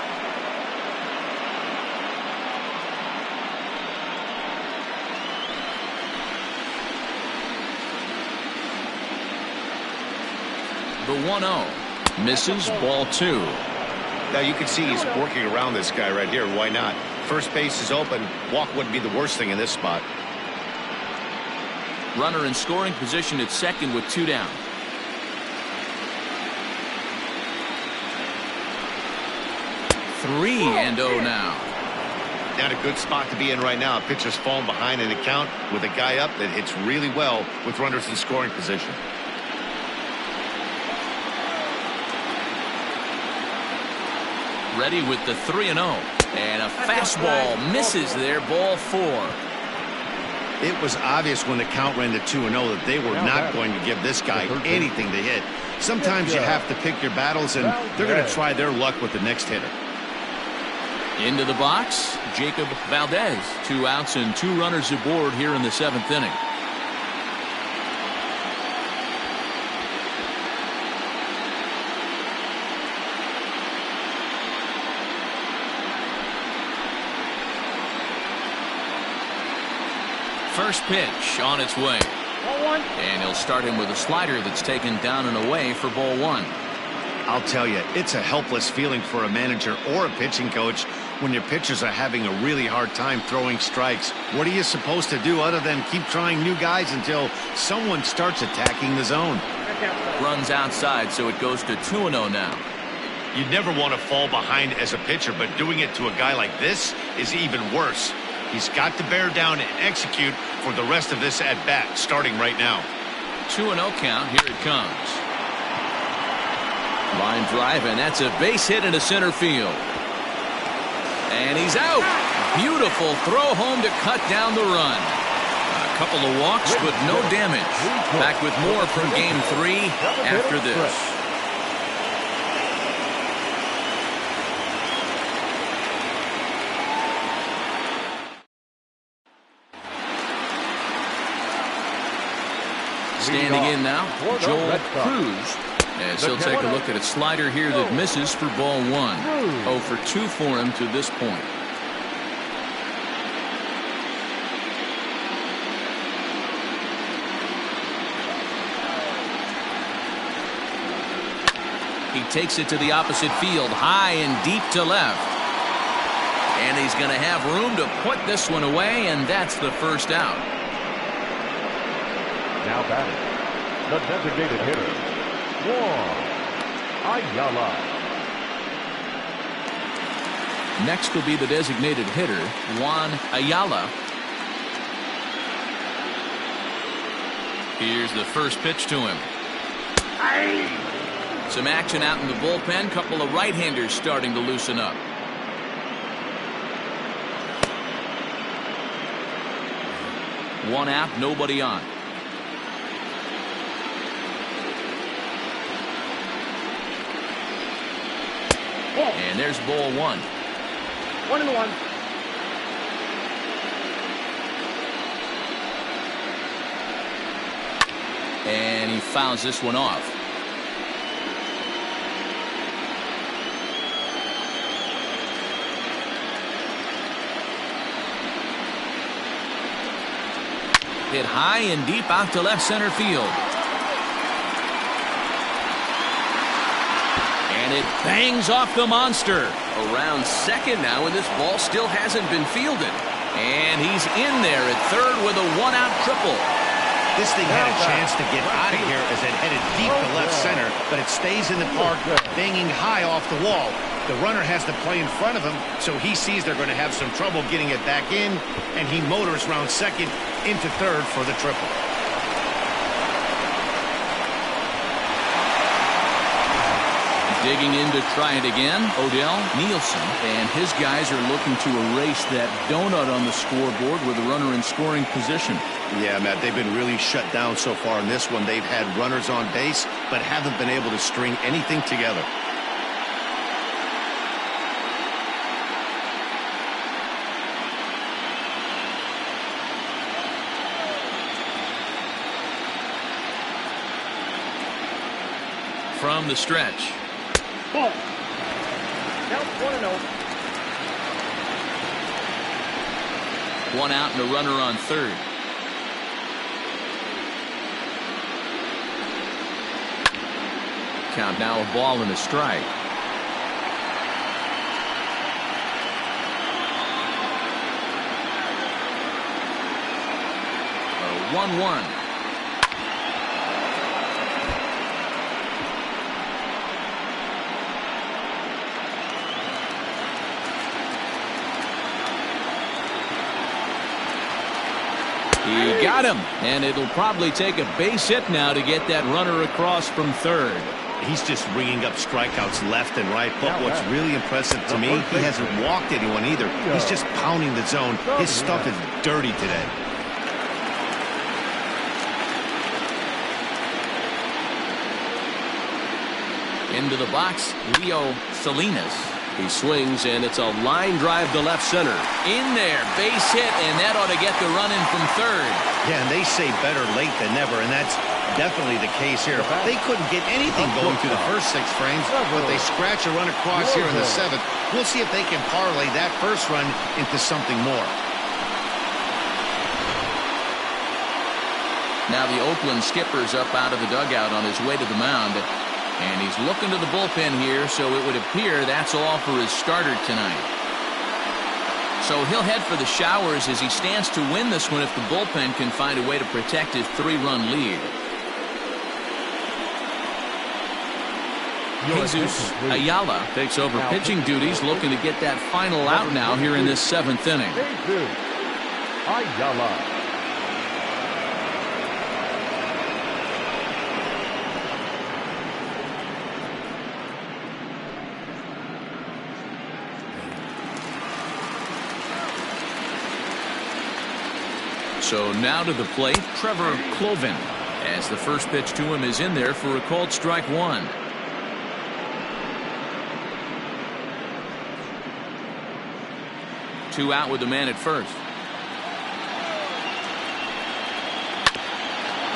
The 1-0 misses. Ball 2. Now you can see he's working around this guy right here. Why not? First base is open. Walk wouldn't be the worst thing in this spot. Runner in scoring position at second with 2 down. Three and 0 now. Not a good spot to be in right now. Pitcher's falling behind in the count with a guy up that hits really well with runners in scoring position. Ready with the 3-0. And a fastball misses there. Ball 4. It was obvious when the count ran to 2-0 that they were not going to give this guy anything to hit. Sometimes you have to pick your battles, and they're going to try their luck with the next hitter. Into the box, Jacob Valdez. 2 outs and 2 runners aboard here in the 7th inning. First pitch on its way. And he'll start him with a slider that's taken down and away for ball 1. I'll tell you, it's a helpless feeling for a manager or a pitching coach when your pitchers are having a really hard time throwing strikes. What are you supposed to do other than keep trying new guys until someone starts attacking the zone? Runs outside, so it goes to 2-0 now. You'd never want to fall behind as a pitcher, but doing it to a guy like this is even worse. He's got to bear down and execute for the rest of this at-bat, starting right now. 2-0 count. Here it comes. Line drive, and that's a base hit into center field. And he's out. Beautiful throw home to cut down the run. A couple of walks, but no damage. Back with more from Game 3 after this. Standing in now, Joel Cruz, as he'll take a look at a slider here that misses for ball 1. 0 for 2 for him to this point. He takes it to the opposite field, high and deep to left. And he's going to have room to put this one away, and that's the first out. Now batting, the designated hitter, Juan Ayala. Next will be the designated hitter, Juan Ayala. Here's the first pitch to him. Some action out in the bullpen. Couple of right-handers starting to loosen up. One out, nobody on. And there's ball one. 1-1. And he fouls this one off. Hit high and deep out to left center field. And it bangs off the monster. Around second now, and this ball still hasn't been fielded. And he's in there at third with a one-out triple. This thing had a chance to get out of here as it headed deep to left center, but it stays in the park, banging high off the wall. The runner has to play in front of him, so he sees they're going to have some trouble getting it back in, and he motors round second into third for the triple. Digging in to try it again, Odell Nielsen, and his guys are looking to erase that donut on the scoreboard with a runner in scoring position. Yeah, Matt, they've been really shut down so far in this one. They've had runners on base, but haven't been able to string anything together. From the stretch. Ball. Count 1-0. One out and a runner on third. Count now, a ball and a strike. A 1-1. He got him, and it'll probably take a base hit now to get that runner across from third. He's just ringing up strikeouts left and right, but what's really impressive to me, he hasn't walked anyone either. He's just pounding the zone. His stuff is dirty today. Into the box, Leo Salinas. He swings, and it's a line drive to left center. In there, base hit, and that ought to get the run in from third. Yeah, and they say better late than never, and that's definitely the case here. They couldn't get anything going through the first 6 frames, but they scratch a run across here in the 7th. We'll see if they can parlay that first run into something more. Now the Oakland skipper's up out of the dugout on his way to the mound. And he's looking to the bullpen here, so it would appear that's all for his starter tonight. So he'll head for the showers as he stands to win this one if the bullpen can find a way to protect his 3-run lead. Jesus Ayala takes over pitching duties, looking to get that final out now here in this 7th inning. Ayala. So now to the plate, Trevor Cloven, as the first pitch to him is in there for a called strike one. Two out with the man at first.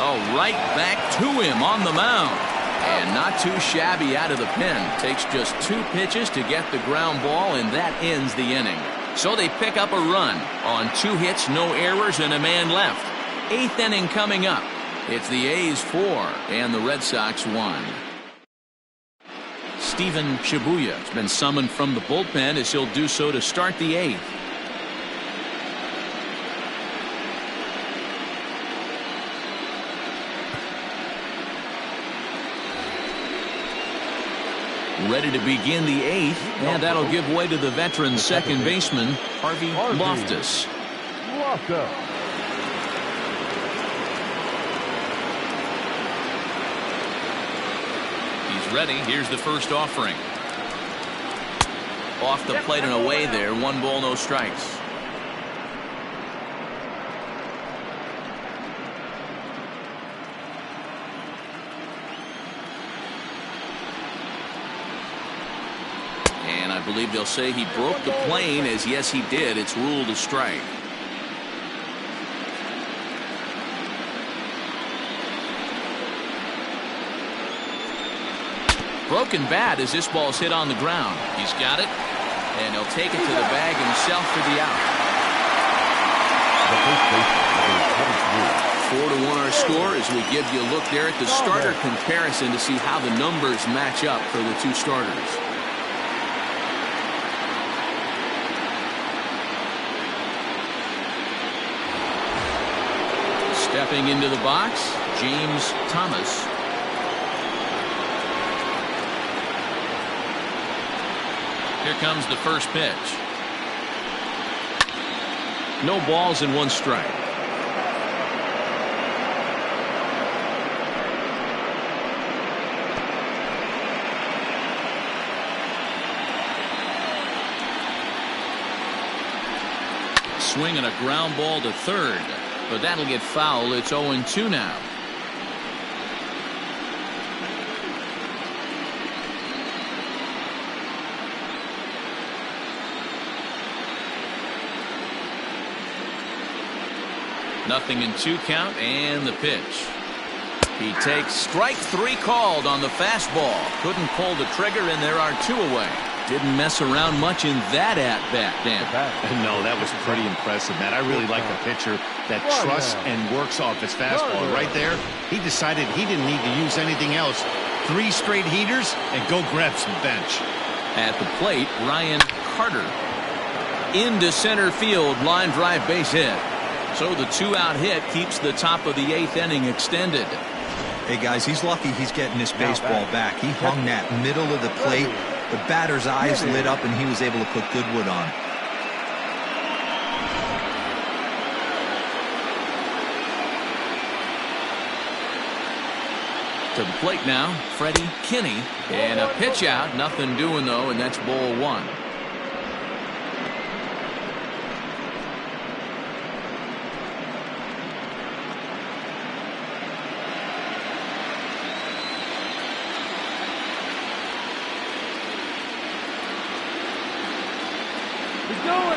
Oh, right back to him on the mound. And not too shabby out of the pen. Takes just 2 pitches to get the ground ball, and that ends the inning. So they pick up a run on 2 hits, no errors, and a man left. 8th inning coming up. It's the A's 4 and the Red Sox 1. Steven Shibuya has been summoned from the bullpen as he'll do so to start the 8th. Ready to begin the 8th, and that'll give way to the veteran second baseman, Harvey Loftus. He's ready. Here's the first offering. Off the plate and away there. 1 ball, no strikes. And I believe they'll say he broke the plane, as yes he did. It's ruled a strike. Broken bat as this ball's hit on the ground. He's got it, and he'll take it to the bag himself for the out. 4-1 our score as we give you a look there at the starter comparison to see how the numbers match up for the two starters. Stepping into the box, James Thomas. Here comes the first pitch. No balls and 1 strike. Swing and a ground ball to third, but that'll get foul. It's 0-2 now. Nothing in 2 count, and the pitch. He takes strike 3 called on the fastball. Couldn't pull the trigger, and there are 2 away. Didn't mess around much in that at-bat, Dan. No, that was pretty impressive, man. I really like the pitcher that trusts and works off his fastball. Right there, he decided he didn't need to use anything else. 3 straight heaters, and go grab some bench. At the plate, Ryan Carter. Into center field, line drive base hit. So the 2-out hit keeps the top of the 8th inning extended. Hey, guys, he's lucky he's getting this baseball back. He hung that middle of the plate. The batter's eyes lit up, and he was able to put good wood on. To the plate now, Freddie Kinney. And a pitch out. Nothing doing, though, and that's ball 1.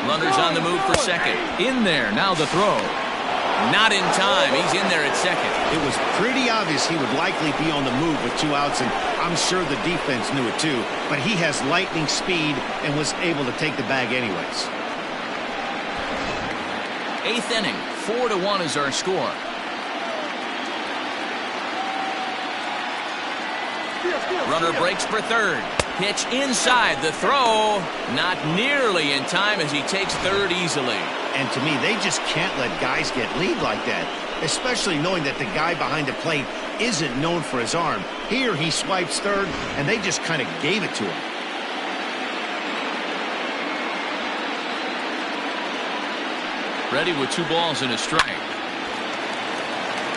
Runners on the move for second. In there. Now the throw. Not in time. He's in there at second. It was pretty obvious he would likely be on the move with 2 outs, and I'm sure the defense knew it too. But he has lightning speed and was able to take the bag anyways. 8th inning. 4-1 is our score. Runner breaks for third. Pitch inside. The throw not nearly in time as he takes third easily. And to me, they just can't let guys get lead like that, especially knowing that the guy behind the plate isn't known for his arm. Here he swipes third, and they just kind of gave it to him. Ready with 2 balls and a strike.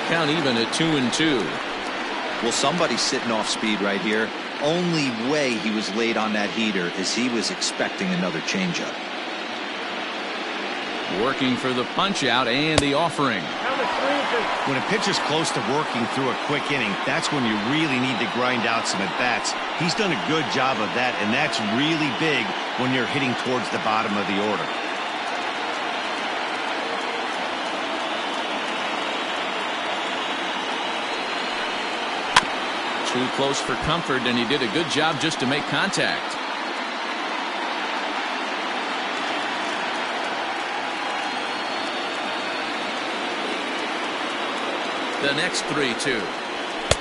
Count even at 2-2. Well, somebody's sitting off speed right here. Only way he was late on that heater is he was expecting another changeup. Working for the punch out and the offering. When a pitcher's close to working through a quick inning, that's when you really need to grind out some at-bats. He's done a good job of that, and that's really big when you're hitting towards the bottom of the order. Too close for comfort, and he did a good job just to make contact. The next 3-2.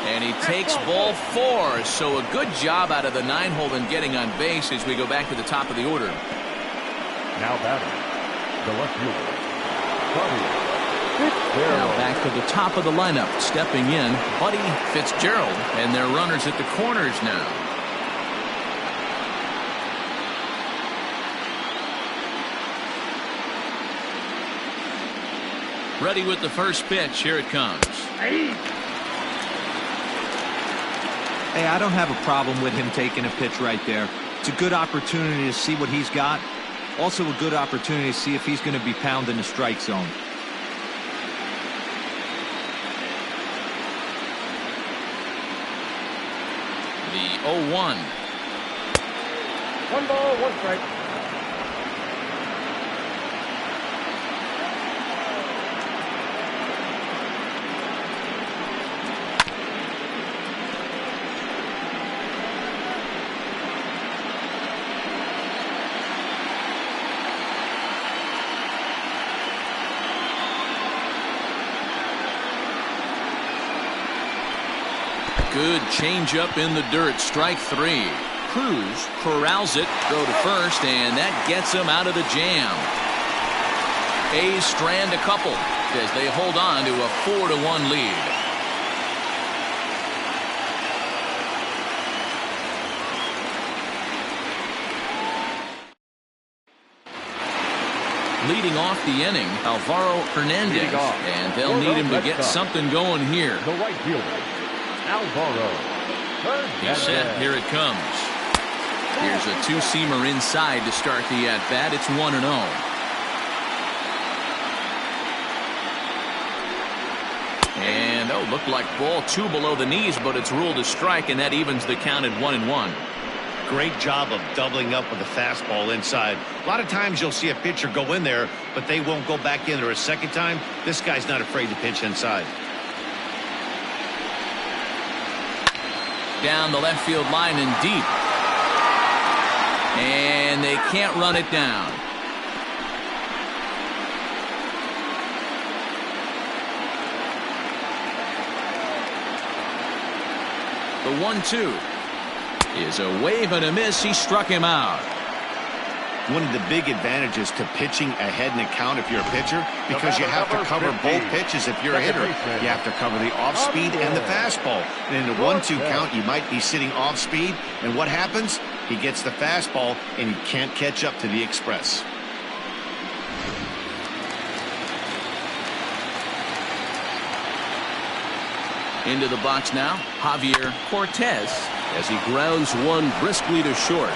And he takes ball 4. So a good job out of the 9-hole in getting on base as we go back to the top of the order. Now batting, the left fielder, Now back to the top of the lineup. Stepping in, Buddy Fitzgerald. And their runners at the corners now. Ready with the first pitch. Here it comes. Hey, I don't have a problem with him taking a pitch right there. It's a good opportunity to see what he's got. Also a good opportunity to see if he's going to be pounding the strike zone. The 0-1. 1 ball, 1 strike. Good changeup in the dirt. Strike 3. Cruz corrals it. Throw to first, and that gets him out of the jam. A's strand a couple as they hold on to a 4-1 lead. Leading off the inning, Alvaro Hernandez, and they'll need him to get something going here. The right fielder, Alvaro He's set. Here it comes. Here's a two-seamer inside to start the at-bat. It's 1-0. And, looked like ball 2 below the knees, but it's ruled a strike, and that evens the count at 1-1. Great job of doubling up with a fastball inside. A lot of times you'll see a pitcher go in there, but they won't go back in there a second time. This guy's not afraid to pitch inside. Down the left field line and deep. And they can't run it down. The 1-2 is a wave and a miss. He struck him out. One of the big advantages to pitching ahead in the count if you're a pitcher, because you have to cover both pitches if you're a hitter. You have to cover the off speed and the fastball. And in the 1-2 count, you might be sitting off speed. And what happens? He gets the fastball and he can't catch up to the express. Into the box now, Javier Cortez as he grounds one briskly to short.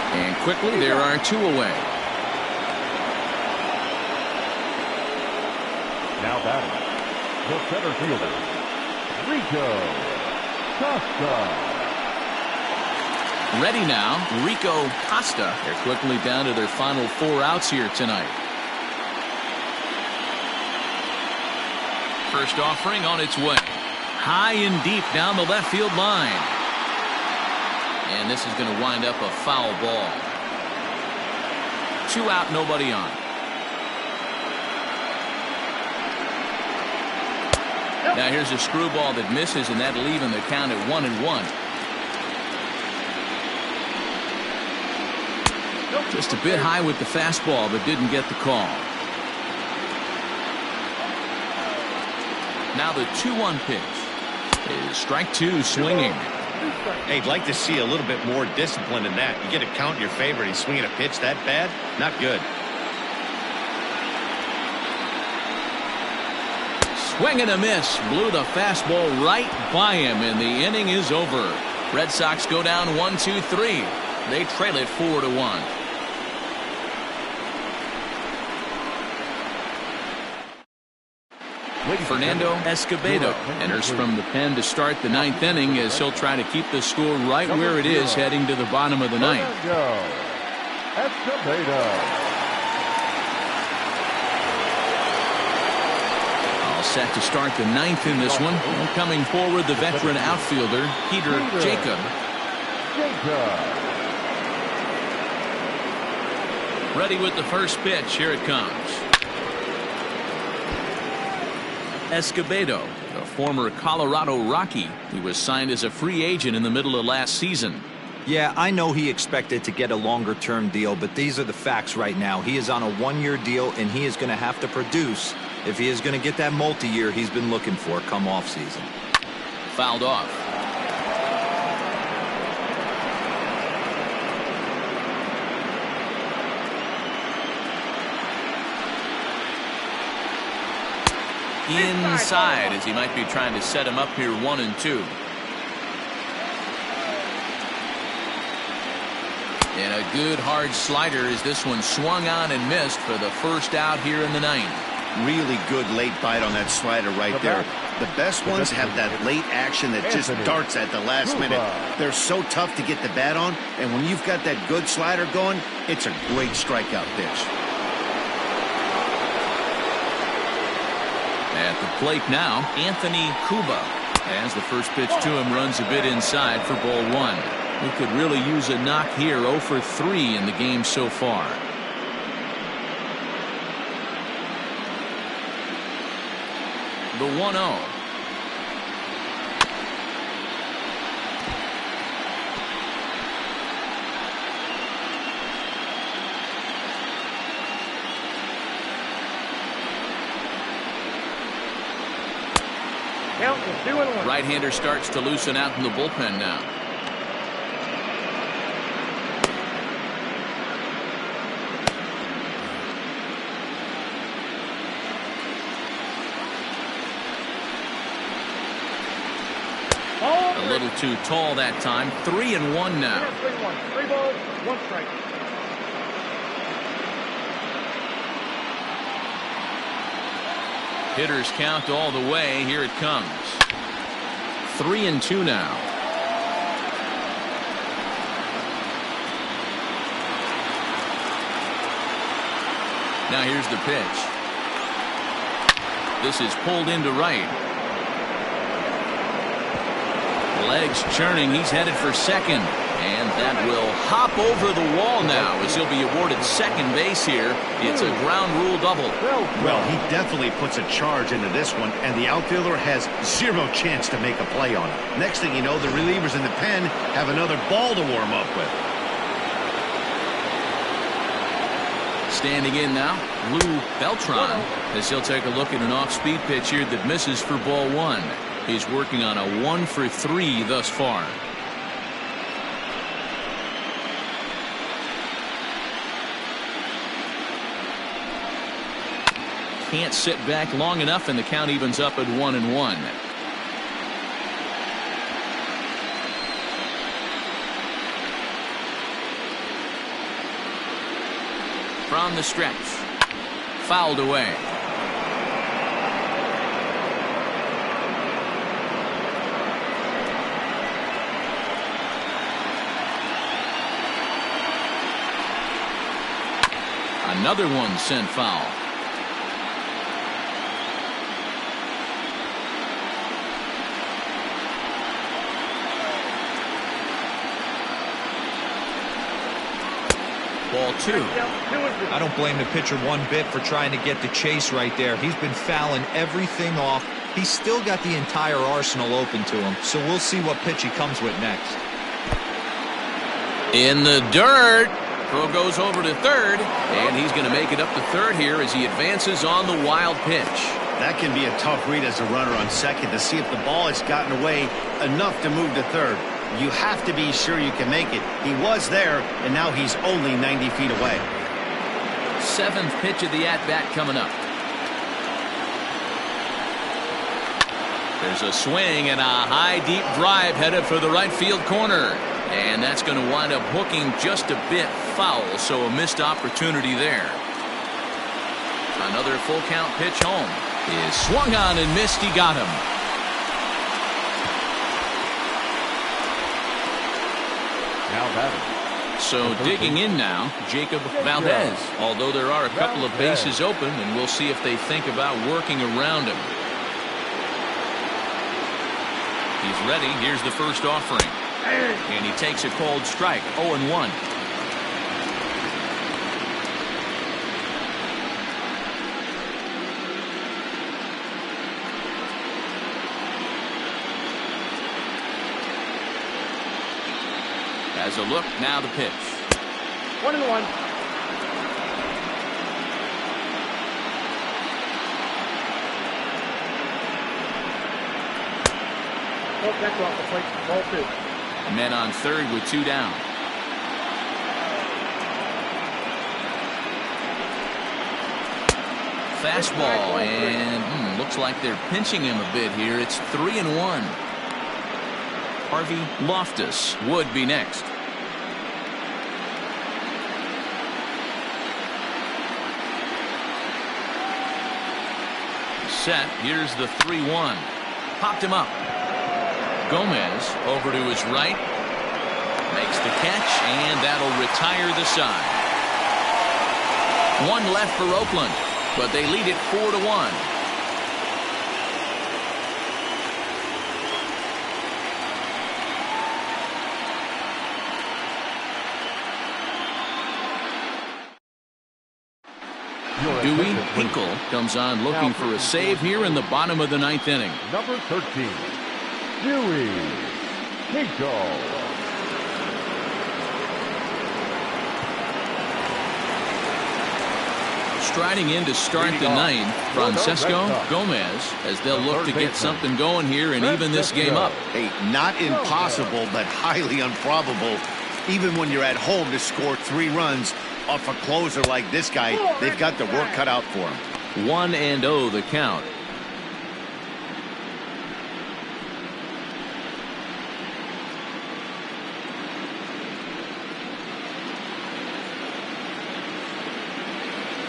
And quickly there are 2 away. Now batting, the center fielder, Rico Costa. Ready now, Rico Costa. They're quickly down to their final 4 outs here tonight. First offering on its way. High and deep down the left field line. And this is going to wind up a foul ball. 2 out, nobody on. Now here's a screwball that misses, and that'll even the count at 1-1. Just a bit high with the fastball, but didn't get the call. Now the 2-1 pitch is strike 2, swinging. Hey, I'd like to see a little bit more discipline in that. You get a count in your favor and he's swinging a pitch that bad? Not good. Swing and a miss. Blew the fastball right by him, and the inning is over. Red Sox go down 1-2-3. They trail it 4-1. Fernando Escobedo enters from the pen to start the 9th inning as he'll try to keep the score right where it is heading to the bottom of the 9th. Escobedo. All set to start the 9th in this one. Coming forward, the veteran outfielder, Peter Jacob. Ready with the first pitch. Here it comes. Escobedo, a former Colorado Rocky. He was signed as a free agent in the middle of last season. Yeah, I know he expected to get a longer-term deal, but these are the facts right now. He is on a 1-year deal, and he is going to have to produce if he is going to get that multi-year he's been looking for come off-season. Fouled off. inside as he might be trying to set him up here 1-2. And a good hard slider as this one swung on and missed for the first out here in the ninth. Really good late bite on that slider right there. The best ones have that late action that just darts at the last minute. They're so tough to get the bat on, and when you've got that good slider going, it's a great strikeout pitch. At the plate now, Anthony Cuba, as the first pitch to him runs a bit inside for ball 1. He could really use a knock here. 0 for 3 in the game so far. The 1-0. Count is 2-1. Right-hander starts to loosen out in the bullpen now. A little too tall that time. 3-1 now. 3-1. 3 balls, 1 strike. Hitters count all the way. Here it comes. 3-2 now. Now here's the pitch. This is pulled into right. Legs churning. He's headed for second. And that will hop over the wall now as he'll be awarded second base here. It's a ground rule double. Well, he definitely puts a charge into this one, and the outfielder has zero chance to make a play on it. Next thing you know, the relievers in the pen have another ball to warm up with. Standing in now, Lou Beltran, as he'll take a look at an off-speed pitch here that misses for ball 1. He's working on a 1 for 3 thus far. Can't sit back long enough, and the count evens up at 1-1. From the stretch, fouled away. Another one sent foul. Ball 2. I don't blame the pitcher one bit for trying to get the chase right there. He's been fouling everything off. He's still got the entire arsenal open to him, so we'll see what pitch he comes with next. In the dirt. Throw goes over to third, and he's going to make it up to third here as he advances on the wild pitch. That can be a tough read as a runner on second to see if the ball has gotten away enough to move to third. You have to be sure you can make it. He was there, and now he's only 90 feet away. 7th pitch of the at-bat coming up. There's a swing and a high, deep drive headed for the right field corner. And that's going to wind up hooking just a bit foul, so a missed opportunity there. Another full count pitch home. Is swung on and missed. He got him. Now batting. So digging in now, Jacob Valdez. Although there are a couple of bases open, and we'll see if they think about working around him. He's ready. Here's the first offering. And he takes a cold strike. 0-1. As a look, now the pitch. 1-1. Oh, that's off the plate. Ball 2. Men on third with 2 down. Fastball, and looks like they're pinching him a bit here. It's 3-1. Harvey Loftus would be next. Set. Here's the 3-1. Popped him up. Gomez over to his right. Makes the catch, and that'll retire the side. One left for Oakland, but they lead it 4-1. Dewey Hinkle comes on looking for a save here in the bottom of the ninth inning. Number 13, Dewey Hinkle. Striding in to start the ninth, Francisco Gomez, as they'll look to get something going here and even this game up. Hey, not impossible, but highly improbable. Even when you're at home to score 3 runs off a closer like this guy, they've got the work cut out for him. 1-0 the count.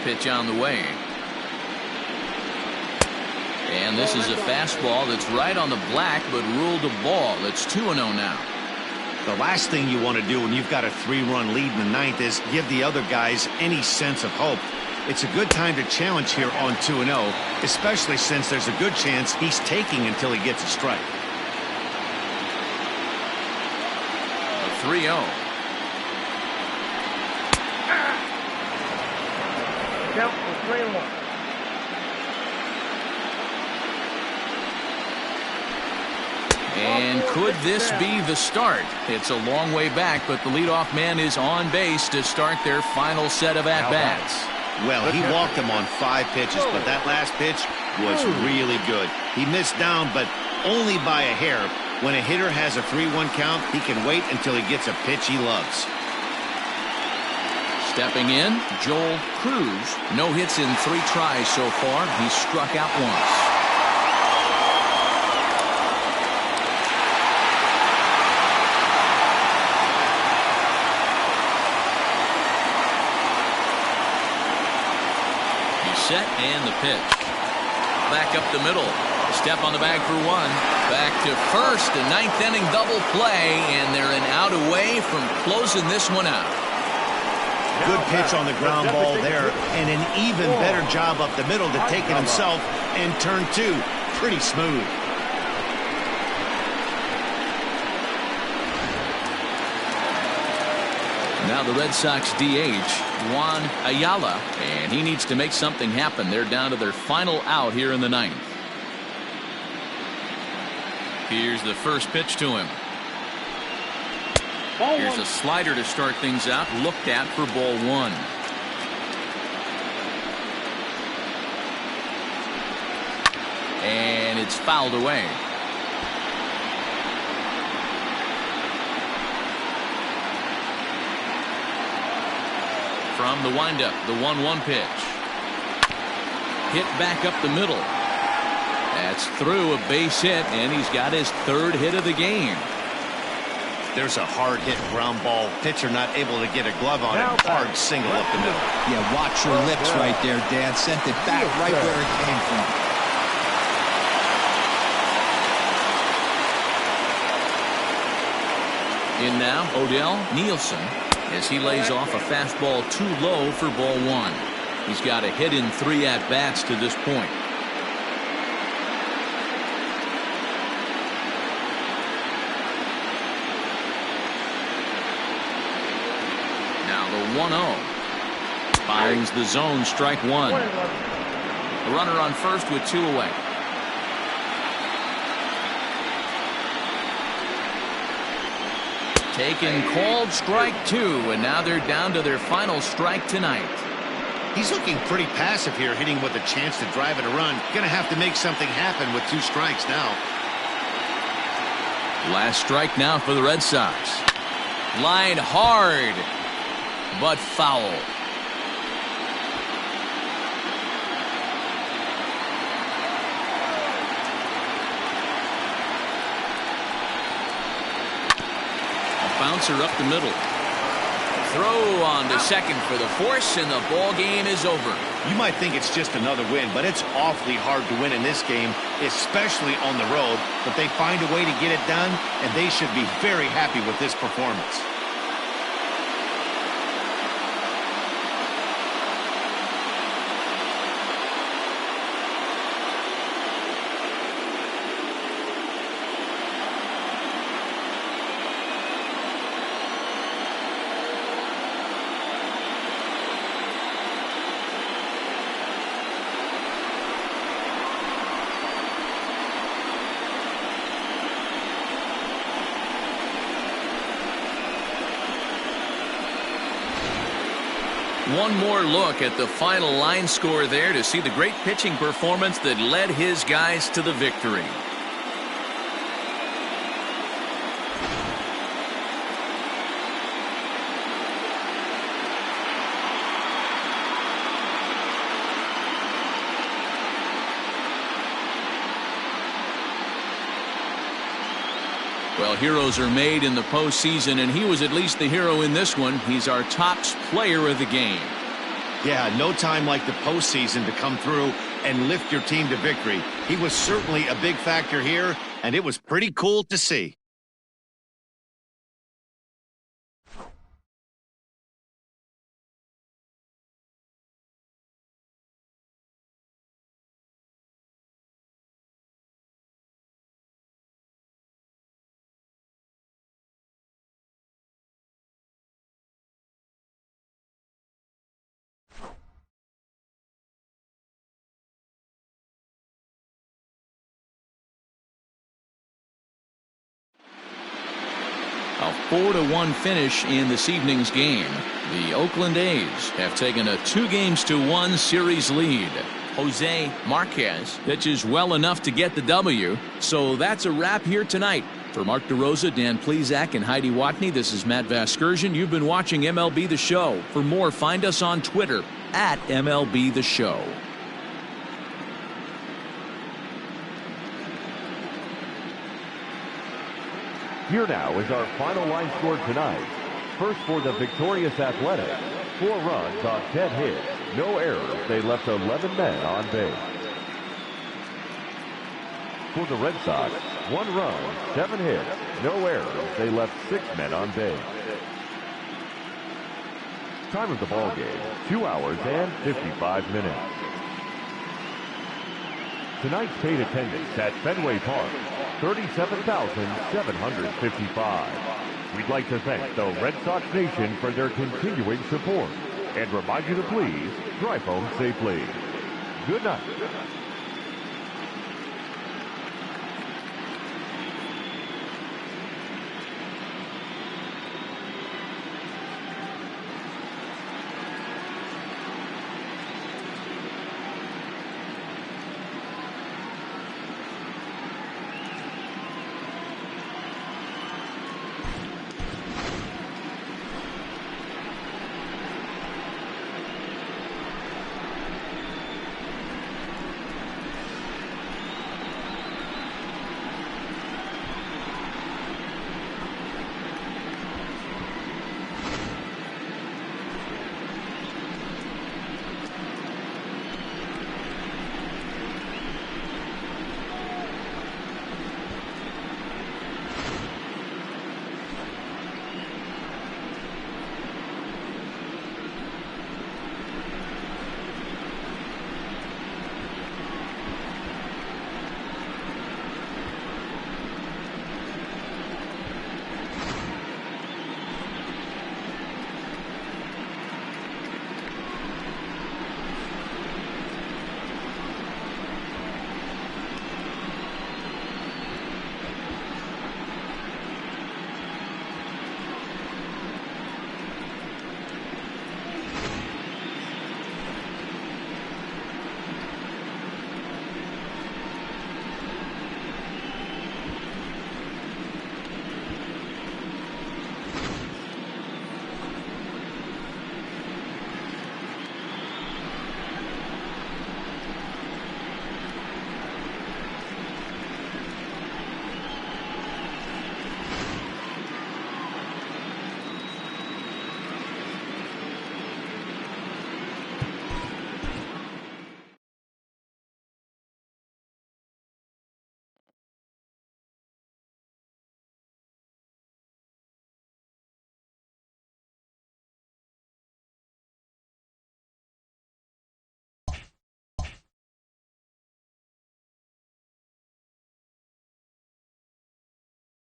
Pitch on the way. And this is a fastball that's right on the black, but ruled a ball. It's 2-0 now. The last thing you want to do when you've got a 3-run lead in the ninth is give the other guys any sense of hope. It's a good time to challenge here on 2-0, especially since there's a good chance he's taking until he gets a strike. A 3-0. Count for 3-1. And could this be the start? It's a long way back, but the leadoff man is on base to start their final set of at-bats. Well, he walked him on 5 pitches, but that last pitch was really good. He missed down, but only by a hair. When a hitter has a 3-1 count, he can wait until he gets a pitch he loves. Stepping in, Joel Cruz. No hits in 3 tries so far. He struck out once. Set and the pitch. Back up the middle. Step on the bag for 1. Back to first. A 9th inning double play, and they're an out away from closing this one out. Good pitch on the ground ball there, and an even better job up the middle to take it himself and turn 2. Pretty smooth. Now the Red Sox DH, Juan Ayala, and he needs to make something happen. They're down to their final out here in the 9th. Here's the first pitch to him. Here's a slider to start things out, looked at for ball 1. And it's fouled away. From the windup, the 1-1 pitch. Hit back up the middle. That's through a base hit, and he's got his 3rd hit of the game. There's a hard hit ground ball. Pitcher not able to get a glove on it. Hard single up the middle. Yeah, watch your lips right there, Dad. Sent it back right where it came from. In now, Odell Nielsen, as he lays off a fastball too low for ball 1. He's got a hit in 3 at-bats to this point. Now the 1-0. Finds the zone, strike 1. The runner on first with 2 away. Taken, called, strike 2, and now they're down to their final strike tonight. He's looking pretty passive here, hitting with a chance to drive it a run. Going to have to make something happen with 2 strikes now. Last strike now for the Red Sox. Line hard, but foul. bouncer up the middle. Throw on to second for the force, and the ball game is over. You might think it's just another win, but it's awfully hard to win in this game, especially on the road. But they find a way to get it done, and they should be very happy with this performance. One more look at the final line score there to see the great pitching performance that led his guys to the victory. Well, heroes are made in the postseason, and he was at least the hero in this one. He's our top player of the game. Yeah, no time like the postseason to come through and lift your team to victory. He was certainly a big factor here, and it was pretty cool to see. A 4-1 finish in this evening's game. The Oakland A's have taken a 2-1 series lead. Jose Marquez pitches well enough to get the W. So that's a wrap here tonight. For Mark DeRosa, Dan Plesac, and Heidi Watney, this is Matt Vasgersian. You've been watching MLB The Show. For more, find us on Twitter at MLB The Show. Here now is our final line score tonight. First for the victorious Athletics, 4 runs on 10 hits, no errors. They left 11 men on base. For the Red Sox, 1 run, 7 hits, no errors. They left 6 men on base. Time of the ball game, 2 hours and 55 minutes. Tonight's paid attendance at Fenway Park, 37,755. We'd like to thank the Red Sox Nation for their continuing support and remind you to please drive home safely. Good night.